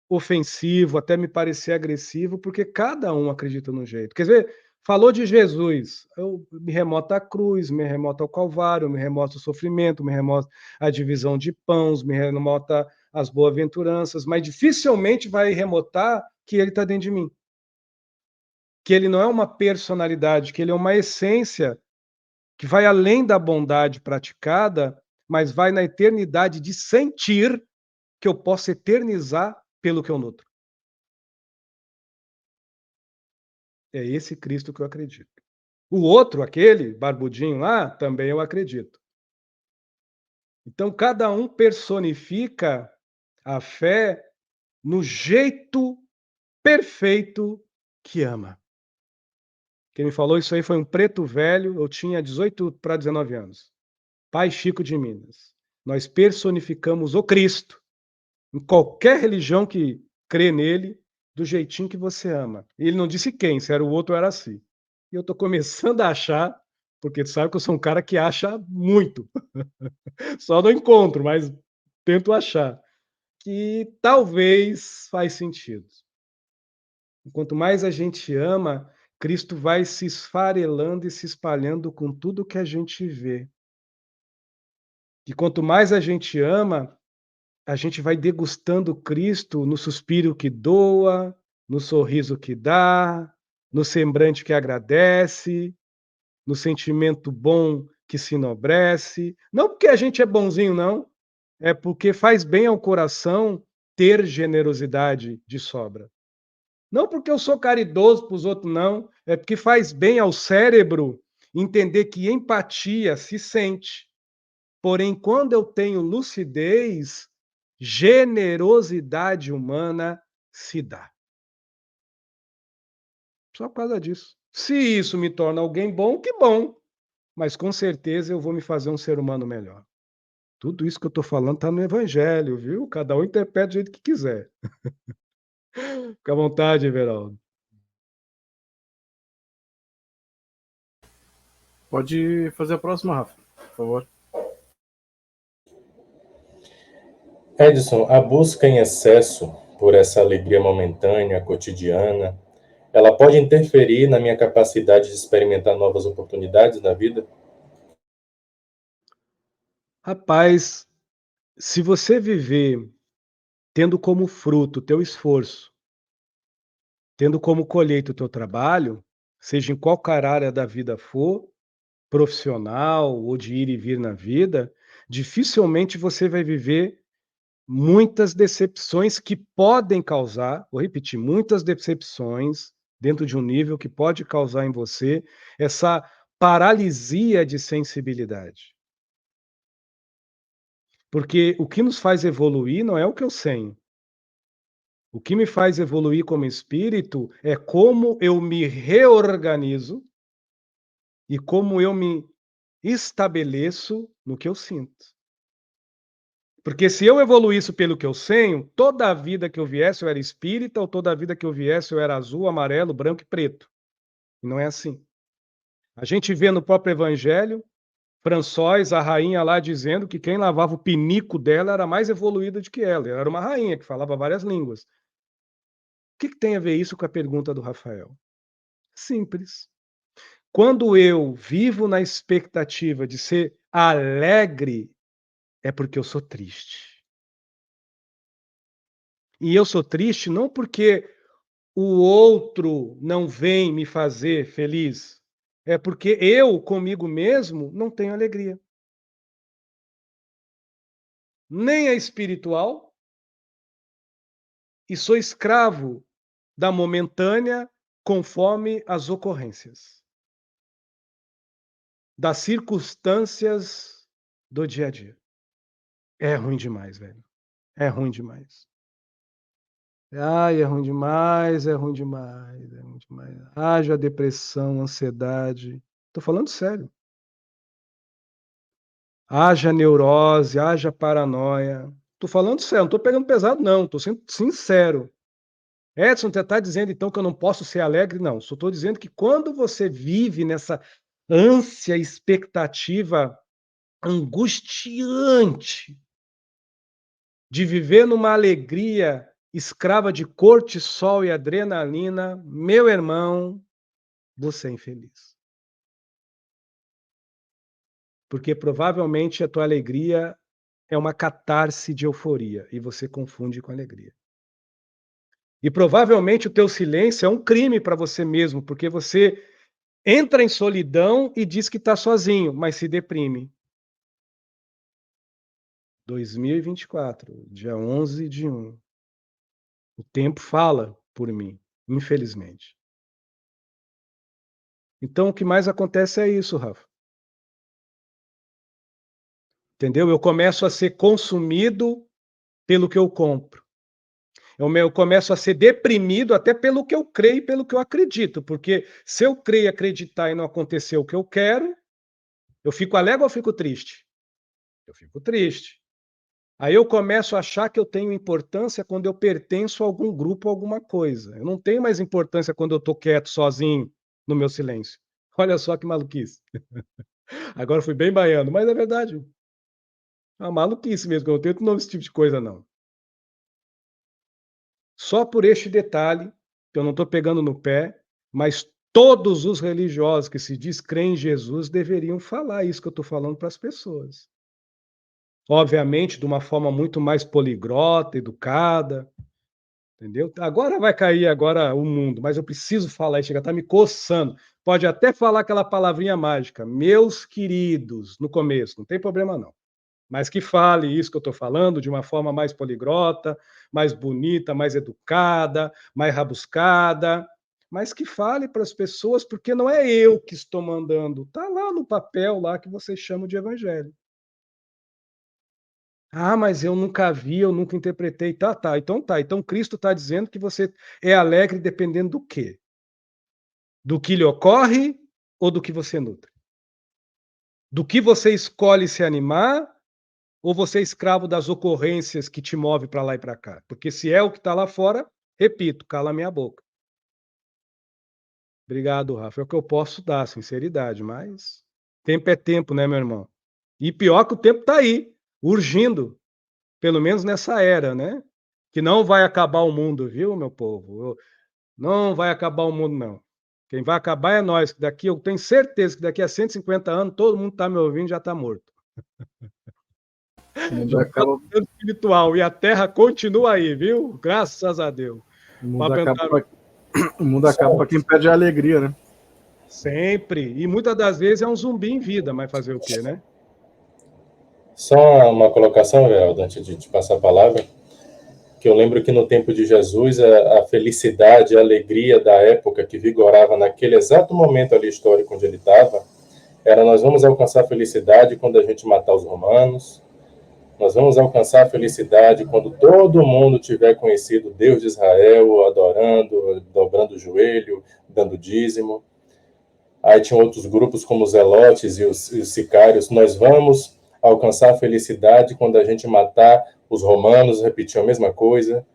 ofensivo, até me parecer agressivo, porque cada um acredita num jeito. Quer dizer, falou de Jesus, eu me remoto à cruz, me remoto ao Calvário, me remoto ao sofrimento, me remoto à divisão de pães, me remoto às boas-aventuranças, mas dificilmente vai remotar que ele está dentro de mim. Que ele não é uma personalidade, que ele é uma essência que vai além da bondade praticada, mas vai na eternidade de sentir que eu posso eternizar pelo que eu nutro. É esse Cristo que eu acredito. O outro, aquele barbudinho lá, também eu acredito. Então, cada um personifica a fé no jeito perfeito que ama. Quem me falou isso aí foi um preto velho, eu tinha 18 para 19 anos. Pai Chico de Minas. Nós personificamos o Cristo em qualquer religião que crê nele, do jeitinho que você ama. Ele não disse quem, se era o outro ou era assim. E eu estou começando a achar, porque tu sabe que eu sou um cara que acha muito. Só não encontro, mas tento achar. Que talvez faz sentido. Quanto mais a gente ama, Cristo vai se esfarelando e se espalhando com tudo que a gente vê. E quanto mais a gente ama, a gente vai degustando Cristo no suspiro que doa, no sorriso que dá, no semblante que agradece, no sentimento bom que se enobrece. Não porque a gente é bonzinho, não. É porque faz bem ao coração ter generosidade de sobra. Não porque eu sou caridoso para os outros, não. É porque faz bem ao cérebro entender que empatia se sente. Porém, quando eu tenho lucidez, generosidade humana se dá. Só por causa disso. Se isso me torna alguém bom, que bom. Mas com certeza eu vou me fazer um ser humano melhor. Tudo isso que eu estou falando está no Evangelho, viu? Cada um interpreta do jeito que quiser. Fica à vontade, Everaldo. Pode fazer a próxima, Rafa, por favor. Edson, a busca em excesso por essa alegria momentânea, cotidiana, ela pode interferir na minha capacidade de experimentar novas oportunidades na vida? Rapaz, se você viver tendo como fruto o teu esforço, tendo como colheita o teu trabalho, seja em qualquer área da vida for, profissional ou de ir e vir na vida, dificilmente você vai viver muitas decepções que podem causar, vou repetir, muitas decepções dentro de um nível que pode causar em você essa paralisia de sensibilidade. Porque o que nos faz evoluir não é o que eu sei. O que me faz evoluir como espírito é como eu me reorganizo e como eu me estabeleço no que eu sinto. Porque se eu evoluísse pelo que eu sei, toda a vida que eu viesse eu era espírita, ou toda a vida que eu viesse eu era azul, amarelo, branco e preto. E não é assim. A gente vê no próprio Evangelho, François, a rainha lá, dizendo que quem lavava o pinico dela era mais evoluída do que ela. Ela era uma rainha que falava várias línguas. O que tem a ver isso com a pergunta do Rafael? Simples. Quando eu vivo na expectativa de ser alegre, é porque eu sou triste. E eu sou triste não porque o outro não vem me fazer feliz, é porque eu, comigo mesmo, não tenho alegria. Nem a espiritual, e sou escravo da momentânea conforme as ocorrências, das circunstâncias do dia a dia. É ruim demais, velho. É ruim demais. Ai, é ruim demais, é ruim demais, é ruim demais. Haja depressão, ansiedade. Tô falando sério. Haja neurose, haja paranoia. Tô falando sério, não tô pegando pesado, não. Tô sendo sincero. Edson, você está dizendo então que eu não posso ser alegre? Não, só estou dizendo que quando você vive nessa ânsia, expectativa angustiante de viver numa alegria escrava de cortisol e adrenalina, meu irmão, você é infeliz. Porque provavelmente a tua alegria é uma catarse de euforia e você confunde com alegria. E provavelmente o teu silêncio é um crime para você mesmo, porque você entra em solidão e diz que está sozinho, mas se deprime. 2024, dia 11/1. O tempo fala por mim, infelizmente. Então o que mais acontece é isso, Rafa. Entendeu? Eu começo a ser consumido pelo que eu compro. Eu começo a ser deprimido até pelo que eu creio e pelo que eu acredito, porque se eu creio e acreditar e não acontecer o que eu quero, eu fico alegre ou eu fico triste? Eu fico triste. Aí eu começo a achar que eu tenho importância quando eu pertenço a algum grupo, a alguma coisa. Eu não tenho mais importância quando eu estou quieto, sozinho, no meu silêncio. Olha só que maluquice. Agora fui bem baiano, mas é verdade. É uma maluquice mesmo, que eu não tento não esse tipo de coisa, não. Só por este detalhe, que eu não estou pegando no pé, mas todos os religiosos que se diz crer em Jesus deveriam falar isso que eu estou falando para as pessoas. Obviamente, de uma forma muito mais poliglota, educada, entendeu? Agora vai cair agora o mundo, mas eu preciso falar isso, chega, tá me coçando. Pode até falar aquela palavrinha mágica, meus queridos, no começo, não tem problema não. Mas que fale isso que eu estou falando de uma forma mais poliglota, mais bonita, mais educada, mais rabuscada, mas que fale para as pessoas, porque não é eu que estou mandando, tá lá no papel lá que vocês chamam de evangelho. Ah, mas eu nunca vi, eu nunca interpretei. Tá, tá. Então tá. Então Cristo está dizendo que você é alegre dependendo do quê? Do que lhe ocorre ou do que você nutre? Do que você escolhe se animar ou você é escravo das ocorrências que te move para lá e para cá? Porque se é o que está lá fora, repito, cala minha boca. Obrigado, Rafa. É o que eu posso dar, sinceridade, mas tempo é tempo, né, meu irmão? E pior que o tempo está aí, urgindo. Pelo menos nessa era, né? Que não vai acabar o mundo, viu, meu povo? Não vai acabar o mundo, não. Quem vai acabar é nós. Daqui, eu tenho certeza que daqui a 150 anos todo mundo está me ouvindo já está morto. O mundo acaba, Espiritual e a Terra continua aí, viu? Graças a Deus. o mundo acaba para quem perde a alegria, né? Sempre. E muitas das vezes é um zumbi em vida, mas fazer o quê, né? Só uma colocação, Geraldo, antes de te passar a palavra, que eu lembro que no tempo de Jesus, a felicidade, a alegria da época que vigorava naquele exato momento ali histórico onde ele estava, era: nós vamos alcançar a felicidade quando a gente matar os romanos, nós vamos alcançar a felicidade quando todo mundo tiver conhecido o Deus de Israel, adorando, dobrando o joelho, dando dízimo. Aí tinha outros grupos como os zelotes e os sicários. Nós vamos alcançar a felicidade quando a gente matar os romanos, repetiam a mesma coisa.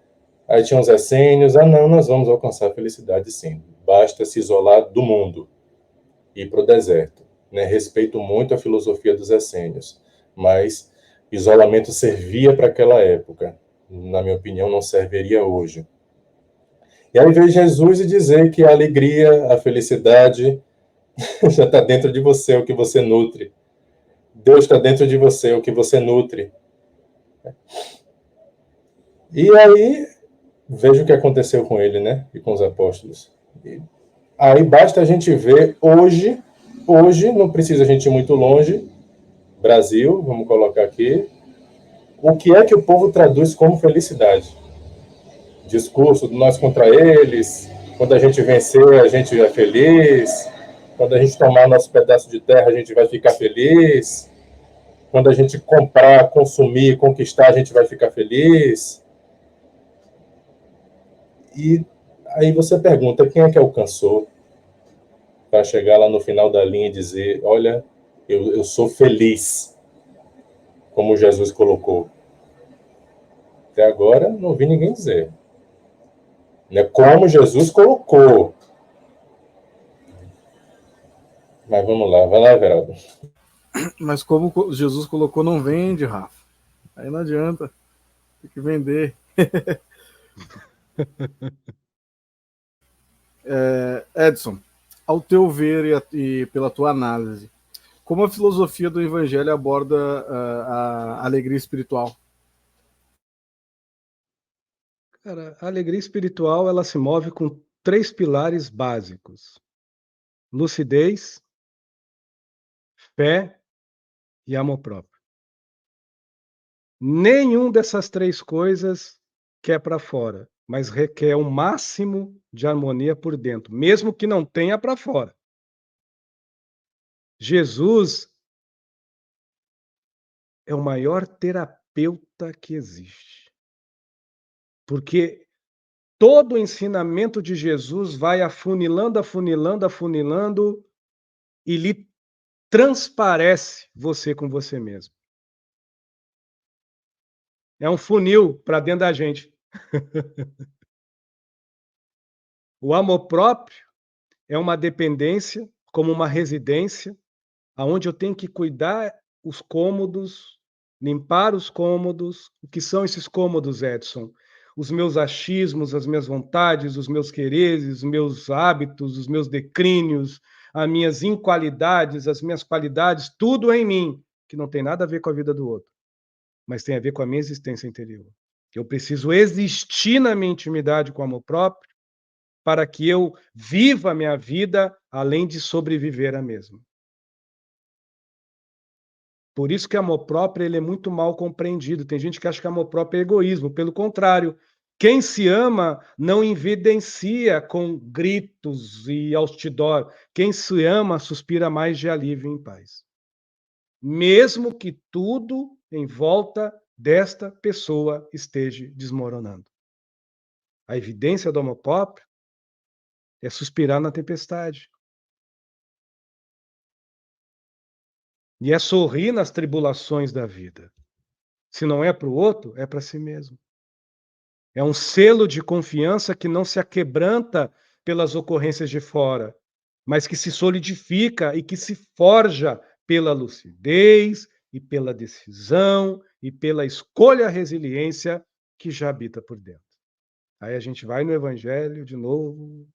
Aí tinha os essênios. Ah, não, nós vamos alcançar a felicidade sim. Basta se isolar do mundo e ir para o deserto. Né? Respeito muito a filosofia dos essênios, mas isolamento servia para aquela época. Na minha opinião, não serviria hoje. E aí veio Jesus e dizer que a alegria, a felicidade já está dentro de você, o que você nutre. Deus está dentro de você, o que você nutre. E aí, veja o que aconteceu com ele, né? E com os apóstolos. E aí basta a gente ver hoje, não precisa a gente ir muito longe, Brasil, vamos colocar aqui, o que é que o povo traduz como felicidade. Discurso do nós contra eles, quando a gente vencer, a gente é feliz, quando a gente tomar nosso pedaço de terra, a gente vai ficar feliz, quando a gente comprar, consumir, conquistar, a gente vai ficar feliz. E aí você pergunta, quem é que alcançou para chegar lá no final da linha e dizer, olha, eu sou feliz, como Jesus colocou? Até agora, não vi ninguém dizer. Não é como Jesus colocou. Mas vamos lá, vai lá, Everaldo. Mas como Jesus colocou, não vende, Rafa. Aí não adianta. Tem que vender. Edson, ao teu ver e pela tua análise, como a filosofia do Evangelho aborda a alegria espiritual? Cara, a alegria espiritual ela se move com 3 pilares básicos: lucidez, fé e amor próprio. Nenhum dessas 3 coisas quer para fora, mas requer o máximo de harmonia por dentro, mesmo que não tenha para fora. Jesus é o maior terapeuta que existe, porque todo o ensinamento de Jesus vai afunilando, afunilando, afunilando e lhe transparece você com você mesmo. É um funil para dentro da gente. O amor próprio é uma dependência, como uma residência, aonde eu tenho que cuidar os cômodos, limpar os cômodos. O que são esses cômodos, Edson? Os meus achismos, as minhas vontades, os meus quereres, os meus hábitos, os meus declínios, as minhas inqualidades, as minhas qualidades, tudo em mim, que não tem nada a ver com a vida do outro, mas tem a ver com a minha existência interior. Eu preciso existir na minha intimidade com o amor próprio para que eu viva a minha vida além de sobreviver a mesma. Por isso que amor próprio ele é muito mal compreendido. Tem gente que acha que amor próprio é egoísmo. Pelo contrário, quem se ama não evidencia com gritos e outdoor. Quem se ama suspira mais de alívio e em paz. Mesmo que tudo em volta desta pessoa esteja desmoronando. A evidência do amor próprio é suspirar na tempestade. E é sorrir nas tribulações da vida. Se não é para o outro, é para si mesmo. É um selo de confiança que não se aquebranta pelas ocorrências de fora, mas que se solidifica e que se forja pela lucidez e pela decisão e pela escolha resiliência que já habita por dentro. Aí a gente vai no Evangelho de novo.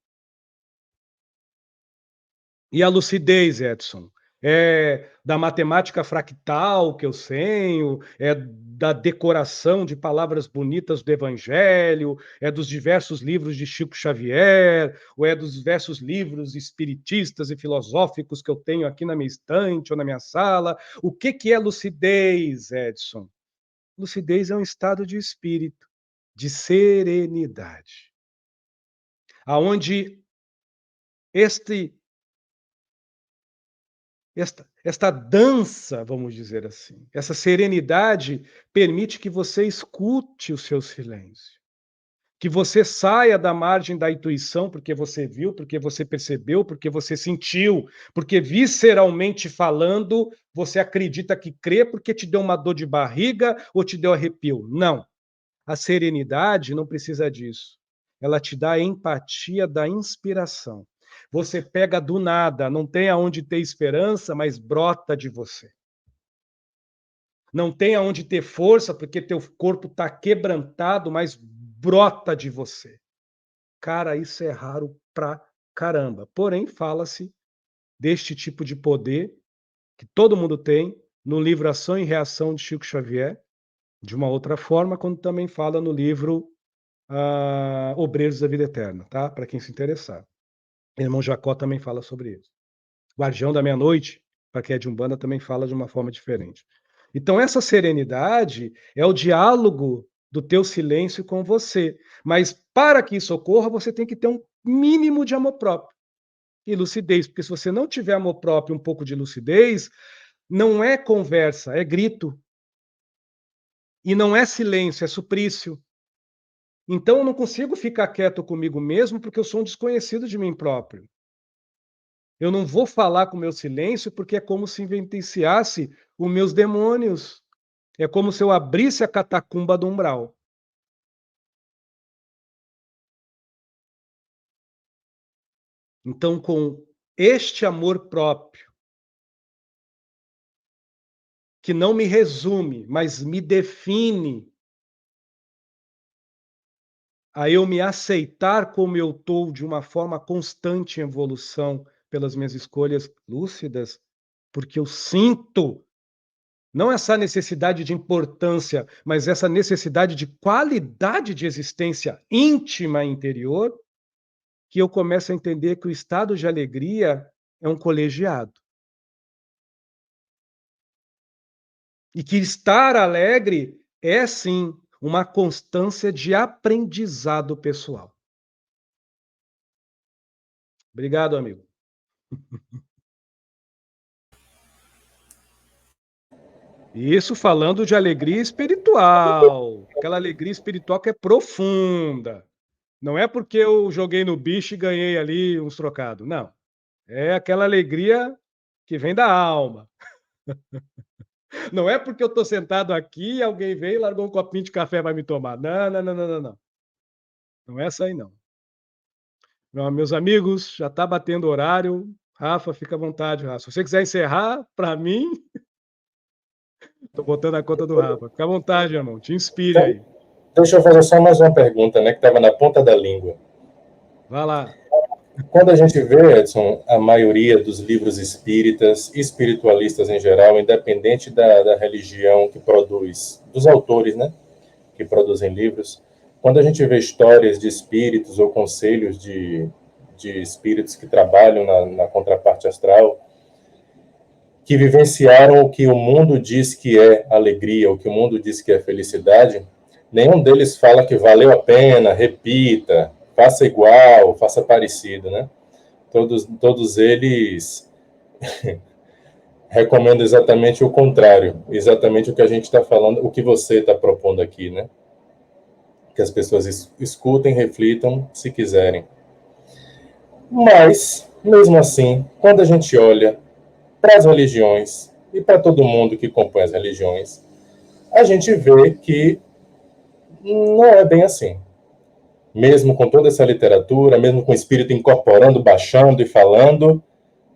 E a lucidez, Edson, é da matemática fractal que eu tenho, é da decoração de palavras bonitas do Evangelho, é dos diversos livros de Chico Xavier, ou é dos diversos livros espiritistas e filosóficos que eu tenho aqui na minha estante ou na minha sala. O que é lucidez, Edson? Lucidez é um estado de espírito, de serenidade, aonde esta dança, vamos dizer assim, essa serenidade permite que você escute o seu silêncio, que você saia da margem da intuição, porque você viu, porque você percebeu, porque você sentiu, porque visceralmente falando, você acredita que crê porque te deu uma dor de barriga ou te deu arrepio. Não. A serenidade não precisa disso. Ela te dá a empatia da inspiração. Você pega do nada, não tem aonde ter esperança, mas brota de você. Não tem aonde ter força, porque teu corpo está quebrantado, mas brota de você. Cara, isso é raro pra caramba. Porém, fala-se deste tipo de poder que todo mundo tem no livro Ação e Reação de Chico Xavier, de uma outra forma, quando também fala no livro Obreiros da Vida Eterna, tá? Para quem se interessar. O irmão Jacó também fala sobre isso. Guardião da Meia-Noite, para quem é de Umbanda, também fala de uma forma diferente. Então, essa serenidade é o diálogo do teu silêncio com você. Mas para que isso ocorra, você tem que ter um mínimo de amor próprio e lucidez, porque se você não tiver amor próprio e um pouco de lucidez, não é conversa, é grito. E não é silêncio, é suplício. Então eu não consigo ficar quieto comigo mesmo porque eu sou um desconhecido de mim próprio. Eu não vou falar com o meu silêncio porque é como se evidenciasse os meus demônios. É como se eu abrisse a catacumba do umbral. Então, com este amor próprio, que não me resume, mas me define, a eu me aceitar como eu estou de uma forma constante em evolução pelas minhas escolhas lúcidas, porque eu sinto não essa necessidade de importância, mas essa necessidade de qualidade de existência íntima interior, que eu começo a entender que o estado de alegria é um colegiado. E que estar alegre é, sim, uma constância de aprendizado pessoal. Obrigado, amigo. Isso falando de alegria espiritual. Aquela alegria espiritual que é profunda. Não é porque eu joguei no bicho e ganhei ali uns trocados. Não. É aquela alegria que vem da alma. Não é porque eu estou sentado aqui e alguém veio e largou um copinho de café para me tomar. Não, não, não, não, não, não. Não é essa aí, não. Meus amigos, já está batendo o horário. Rafa, fica à vontade, Rafa. Se você quiser encerrar, para mim, estou botando a conta do Rafa. Fica à vontade, irmão. Te inspire Então, aí. deixa eu fazer só mais uma pergunta, né, que estava na ponta da língua. Vai lá. Quando a gente vê, Edson, a maioria dos livros espíritas, espiritualistas em geral, independente da religião que produz, dos autores, né, que produzem livros, quando a gente vê histórias de espíritos ou conselhos de espíritos que trabalham na contraparte astral, que vivenciaram o que o mundo diz que é alegria, o que o mundo diz que é felicidade, nenhum deles fala que valeu a pena, repita, faça igual, faça parecido, né? Todos eles recomendam exatamente o contrário, exatamente o que a gente está falando, o que você está propondo aqui, né? Que as pessoas escutem, reflitam, se quiserem. Mas, mesmo assim, quando a gente olha para as religiões e para todo mundo que compõe as religiões, a gente vê que não é bem assim. Mesmo com toda essa literatura, mesmo com o espírito incorporando, baixando e falando,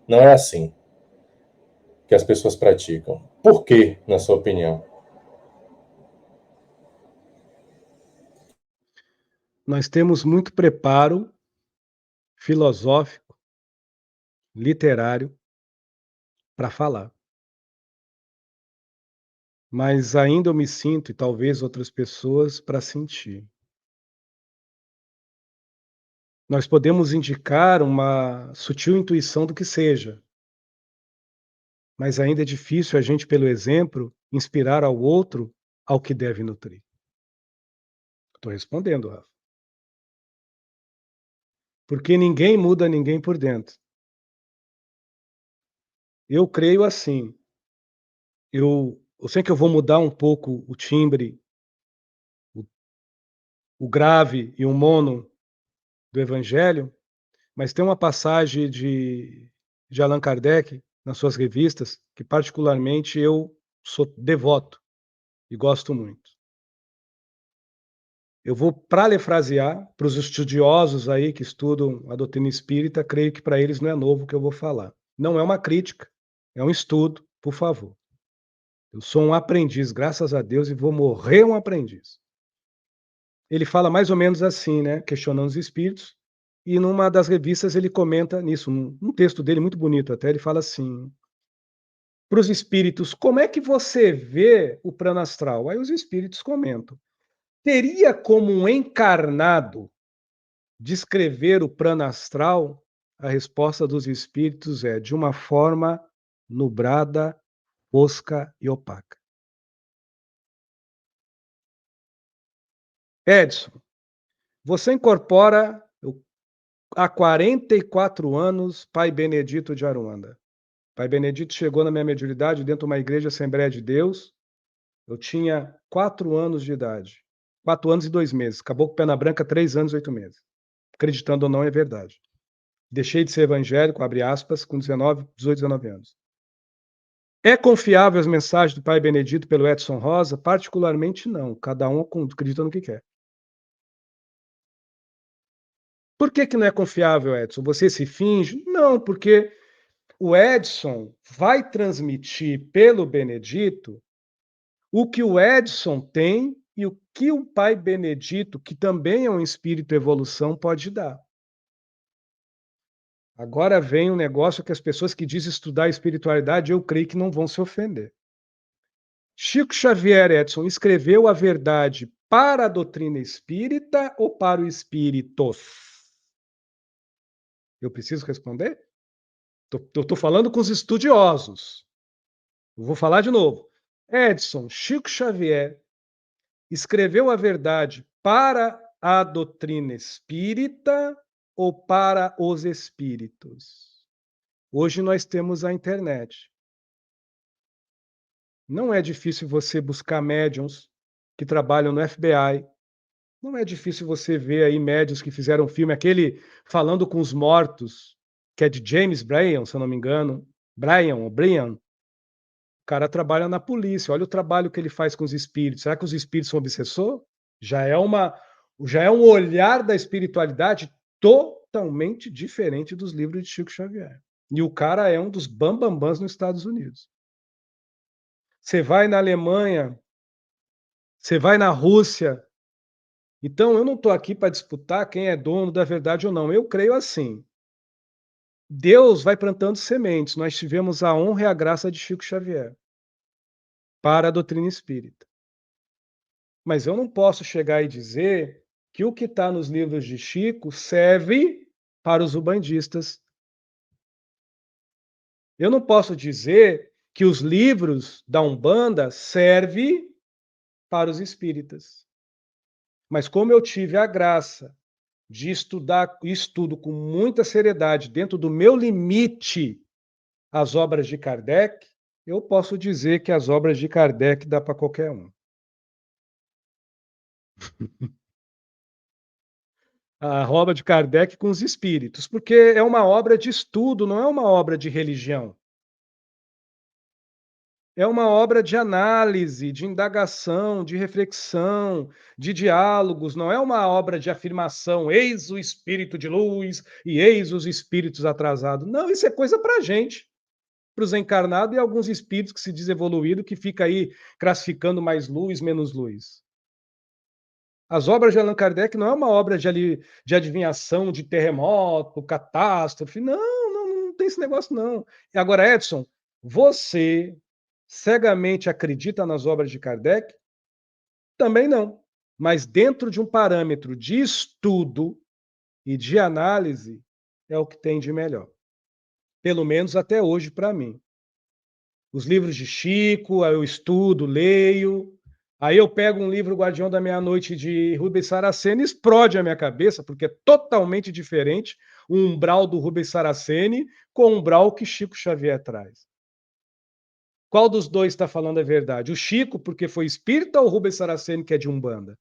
não é assim que as pessoas praticam. Por quê, na sua opinião? Nós temos muito preparo filosófico, literário, para falar. Mas ainda eu me sinto, e talvez outras pessoas, para sentir. Nós podemos indicar uma sutil intuição do que seja, mas ainda é difícil a gente, pelo exemplo, inspirar ao outro ao que deve nutrir. Estou respondendo, Rafa. Porque ninguém muda ninguém por dentro. Eu creio assim. Eu sei que eu vou mudar um pouco o timbre, o grave e o mono do Evangelho, mas tem uma passagem de Allan Kardec nas suas revistas que particularmente eu sou devoto e gosto muito. Eu vou parafrasear para os estudiosos aí que estudam a doutrina espírita, creio que para eles não é novo o que eu vou falar. Não é uma crítica, é um estudo, por favor. Eu sou um aprendiz, graças a Deus, e vou morrer um aprendiz. Ele fala mais ou menos assim, né? Questionando os espíritos, E numa das revistas ele comenta nisso, um texto dele muito bonito até, ele fala assim: para os espíritos, como é que você vê o plano astral? Aí os espíritos comentam: teria como um encarnado descrever o plano astral? A resposta dos espíritos é: de uma forma nublada, fosca e opaca. Edson, você incorpora há 44 anos Pai Benedito de Aruanda. Pai Benedito chegou na minha mediunidade dentro de uma igreja Assembleia de Deus. Eu tinha 4 anos de idade. 4 anos e 2 meses. Acabou com Pena Branca, 3 anos e 8 meses. Acreditando ou não, é verdade. Deixei de ser evangélico, abre aspas, com 18, 19 anos. É confiável as mensagens do Pai Benedito pelo Edson Rosa? Particularmente não. Cada um acredita no que quer. Por que não é confiável, Edson? Você se finge? Não, porque o Edson vai transmitir pelo Benedito o que o Edson tem e o que o Pai Benedito, que também é um espírito evolução, pode dar. Agora vem um negócio que as pessoas que dizem estudar a espiritualidade, eu creio que não vão se ofender. Chico Xavier, Edson, escreveu a verdade para a doutrina espírita ou para o espíritos? Eu preciso responder? Estou falando com os estudiosos. Eu vou falar de novo. Edson, Chico Xavier escreveu a verdade para a doutrina espírita ou para os espíritos? Hoje nós temos a internet. Não é difícil você buscar médiums que trabalham no FBI. Não é difícil você ver aí médiums que fizeram filme, aquele Falando com os Mortos, que é de James Bryan, se eu não me engano. Brian. O cara trabalha na polícia. Olha o trabalho que ele faz com os espíritos. Será que os espíritos são obsessor? Já é um olhar da espiritualidade totalmente diferente dos livros de Chico Xavier. E o cara é um dos bambambãs nos Estados Unidos. Você vai na Alemanha, você vai na Rússia. Então, eu não estou aqui para disputar quem é dono da verdade ou não. Eu creio assim. Deus vai plantando sementes. Nós tivemos a honra e a graça de Chico Xavier para a doutrina espírita. Mas eu não posso chegar e dizer que o que está nos livros de Chico serve para os ubandistas. Eu não posso dizer que os livros da Umbanda servem para os espíritas. Mas como eu tive a graça de estudo com muita seriedade, dentro do meu limite, as obras de Kardec, eu posso dizer que as obras de Kardec dá para qualquer um. A obra de Kardec com os espíritos, porque é uma obra de estudo, não é uma obra de religião. É uma obra de análise, de indagação, de reflexão, de diálogos, não é uma obra de afirmação, eis o espírito de luz e eis os espíritos atrasados. Não, isso é coisa para a gente, para os encarnados e alguns espíritos que se diz evoluído, que fica aí classificando mais luz, menos luz. As obras de Allan Kardec não é uma obra de adivinhação, de terremoto, catástrofe. Não tem esse negócio, não. Agora, Edson, você cegamente acredita nas obras de Kardec? Também não. Mas dentro de um parâmetro de estudo e de análise, é o que tem de melhor. Pelo menos até hoje, para mim. Os livros de Chico, eu estudo, leio. Aí eu pego um livro Guardião da Meia-Noite de Rubens Saraceni e explode a minha cabeça, porque é totalmente diferente o umbral do Rubens Saraceni com o umbral que Chico Xavier traz. Qual dos dois está falando a verdade? O Chico, porque foi espírita, ou o Rubens Saraceni, que é de Umbanda?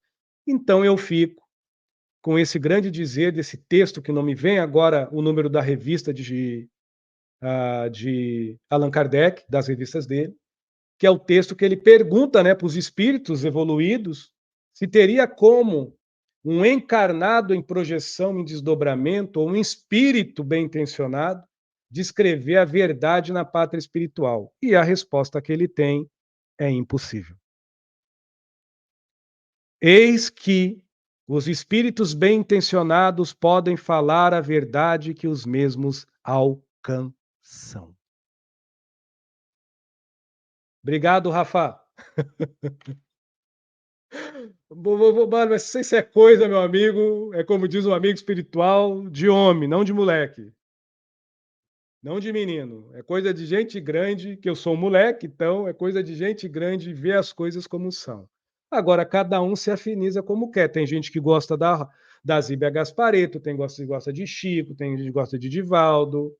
Então eu fico com esse grande dizer desse texto, que não me vem agora o número da revista de Allan Kardec, das revistas dele, que é o texto que ele pergunta, né, para os espíritos evoluídos se teria como um encarnado em projeção, em desdobramento, ou um espírito bem intencionado, descrever a verdade na pátria espiritual. E a resposta que ele tem é impossível. Eis que Os espíritos bem-intencionados podem falar a verdade que os mesmos alcançam. Obrigado, Rafa. Mas isso é coisa, meu amigo, é como diz um amigo espiritual, de homem, não de moleque. Não de menino. É coisa de gente grande, que eu sou um moleque, então é coisa de gente grande ver as coisas como são. Agora, cada um se afiniza como quer. Tem gente que gosta da Zíbia Gaspareto, tem gente que gosta de Chico, tem gente que gosta de Divaldo,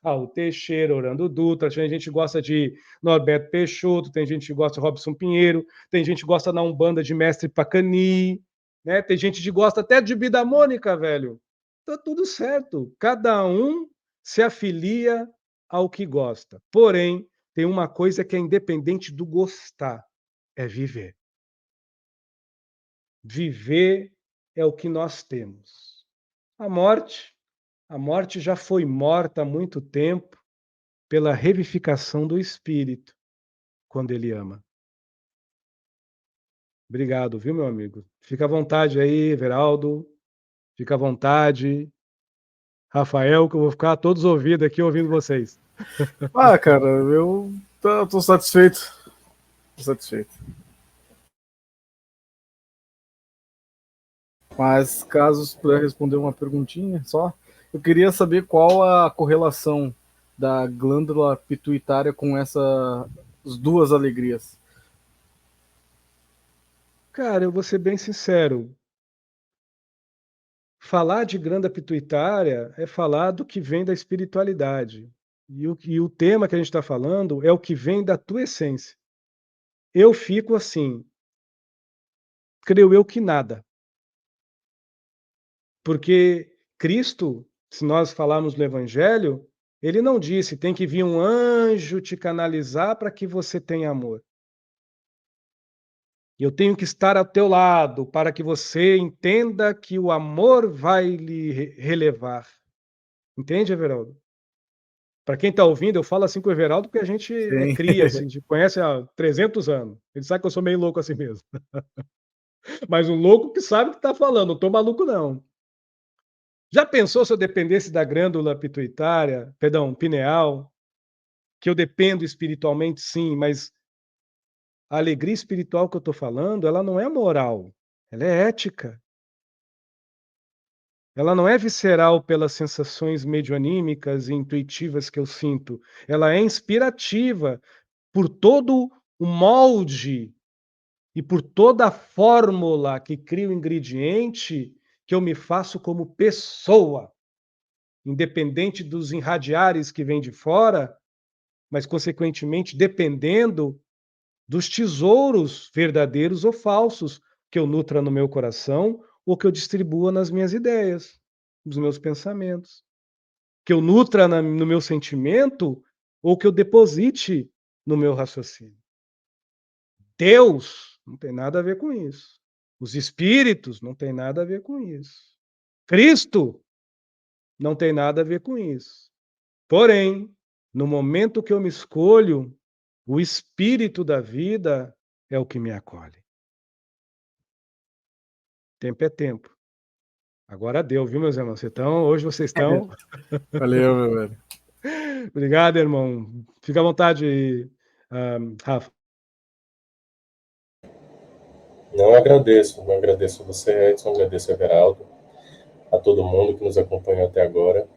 Raul Teixeira, Orlando Dutra, tem gente que gosta de Norberto Peixoto, tem gente que gosta de Robson Pinheiro, tem gente que gosta da Umbanda de Mestre Pacani, né? Tem gente que gosta até de Bida Mônica, velho. Tá tudo certo. Cada um se afilia ao que gosta. Porém, tem uma coisa que é independente do gostar, é viver. Viver é o que nós temos. A morte já foi morta há muito tempo pela revivificação do espírito, quando ele ama. Obrigado, viu, meu amigo? Fica à vontade aí, Everaldo. Fica à vontade. Rafael, que eu vou ficar todos ouvidos aqui ouvindo vocês. Ah, cara, eu tô satisfeito. Tô satisfeito. Mas, caso puder responder uma perguntinha só, eu queria saber qual a correlação da glândula pituitária com essas duas alegrias. Cara, eu vou ser bem sincero. Falar de glândula pituitária é falar do que vem da espiritualidade. E o tema que a gente está falando é o que vem da tua essência. Eu fico assim, creio eu que nada. Porque Cristo, se nós falarmos no Evangelho, ele não disse tem que vir um anjo te canalizar para que você tenha amor. Eu tenho que estar ao teu lado para que você entenda que o amor vai lhe relevar. Entende, Everaldo? Para quem está ouvindo, eu falo assim com o Everaldo porque a gente é Sim. cria, assim, a gente conhece há 300 anos. Ele sabe que eu sou meio louco assim mesmo. Mas um louco que sabe o que está falando, não estou maluco não. Já pensou se eu dependesse da glândula pituitária, perdão, pineal, que eu dependo espiritualmente, sim, mas a alegria espiritual que eu estou falando, ela não é moral, ela é ética. Ela não é visceral pelas sensações medioanímicas e intuitivas que eu sinto. Ela é inspirativa por todo o molde e por toda a fórmula que cria o ingrediente que eu me faço como pessoa, independente dos irradiares que vêm de fora, mas consequentemente dependendo dos tesouros verdadeiros ou falsos que eu nutra no meu coração ou que eu distribua nas minhas ideias, nos meus pensamentos, que eu nutra no meu sentimento ou que eu deposite no meu raciocínio. Deus não tem nada a ver com isso. Os espíritos não tem nada a ver com isso. Cristo não tem nada a ver com isso. Porém, no momento que eu me escolho, o espírito da vida é o que me acolhe. Tempo é tempo. Agora deu, viu, meus irmãos? Então, hoje vocês estão. Valeu, meu velho. Obrigado, irmão. Fica à vontade, Rafa. Não, eu agradeço você, Edson, agradeço Everaldo, a todo mundo que nos acompanhou até agora.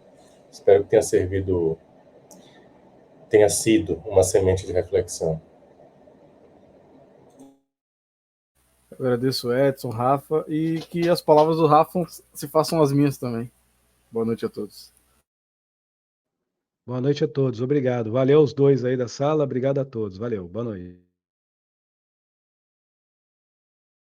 Espero que tenha sido uma semente de reflexão. Eu agradeço Edson, Rafa, e que as palavras do Rafa se façam as minhas também. Boa noite a todos. Boa noite a todos. Obrigado. Valeu os dois aí da sala. Obrigado a todos. Valeu. Boa noite.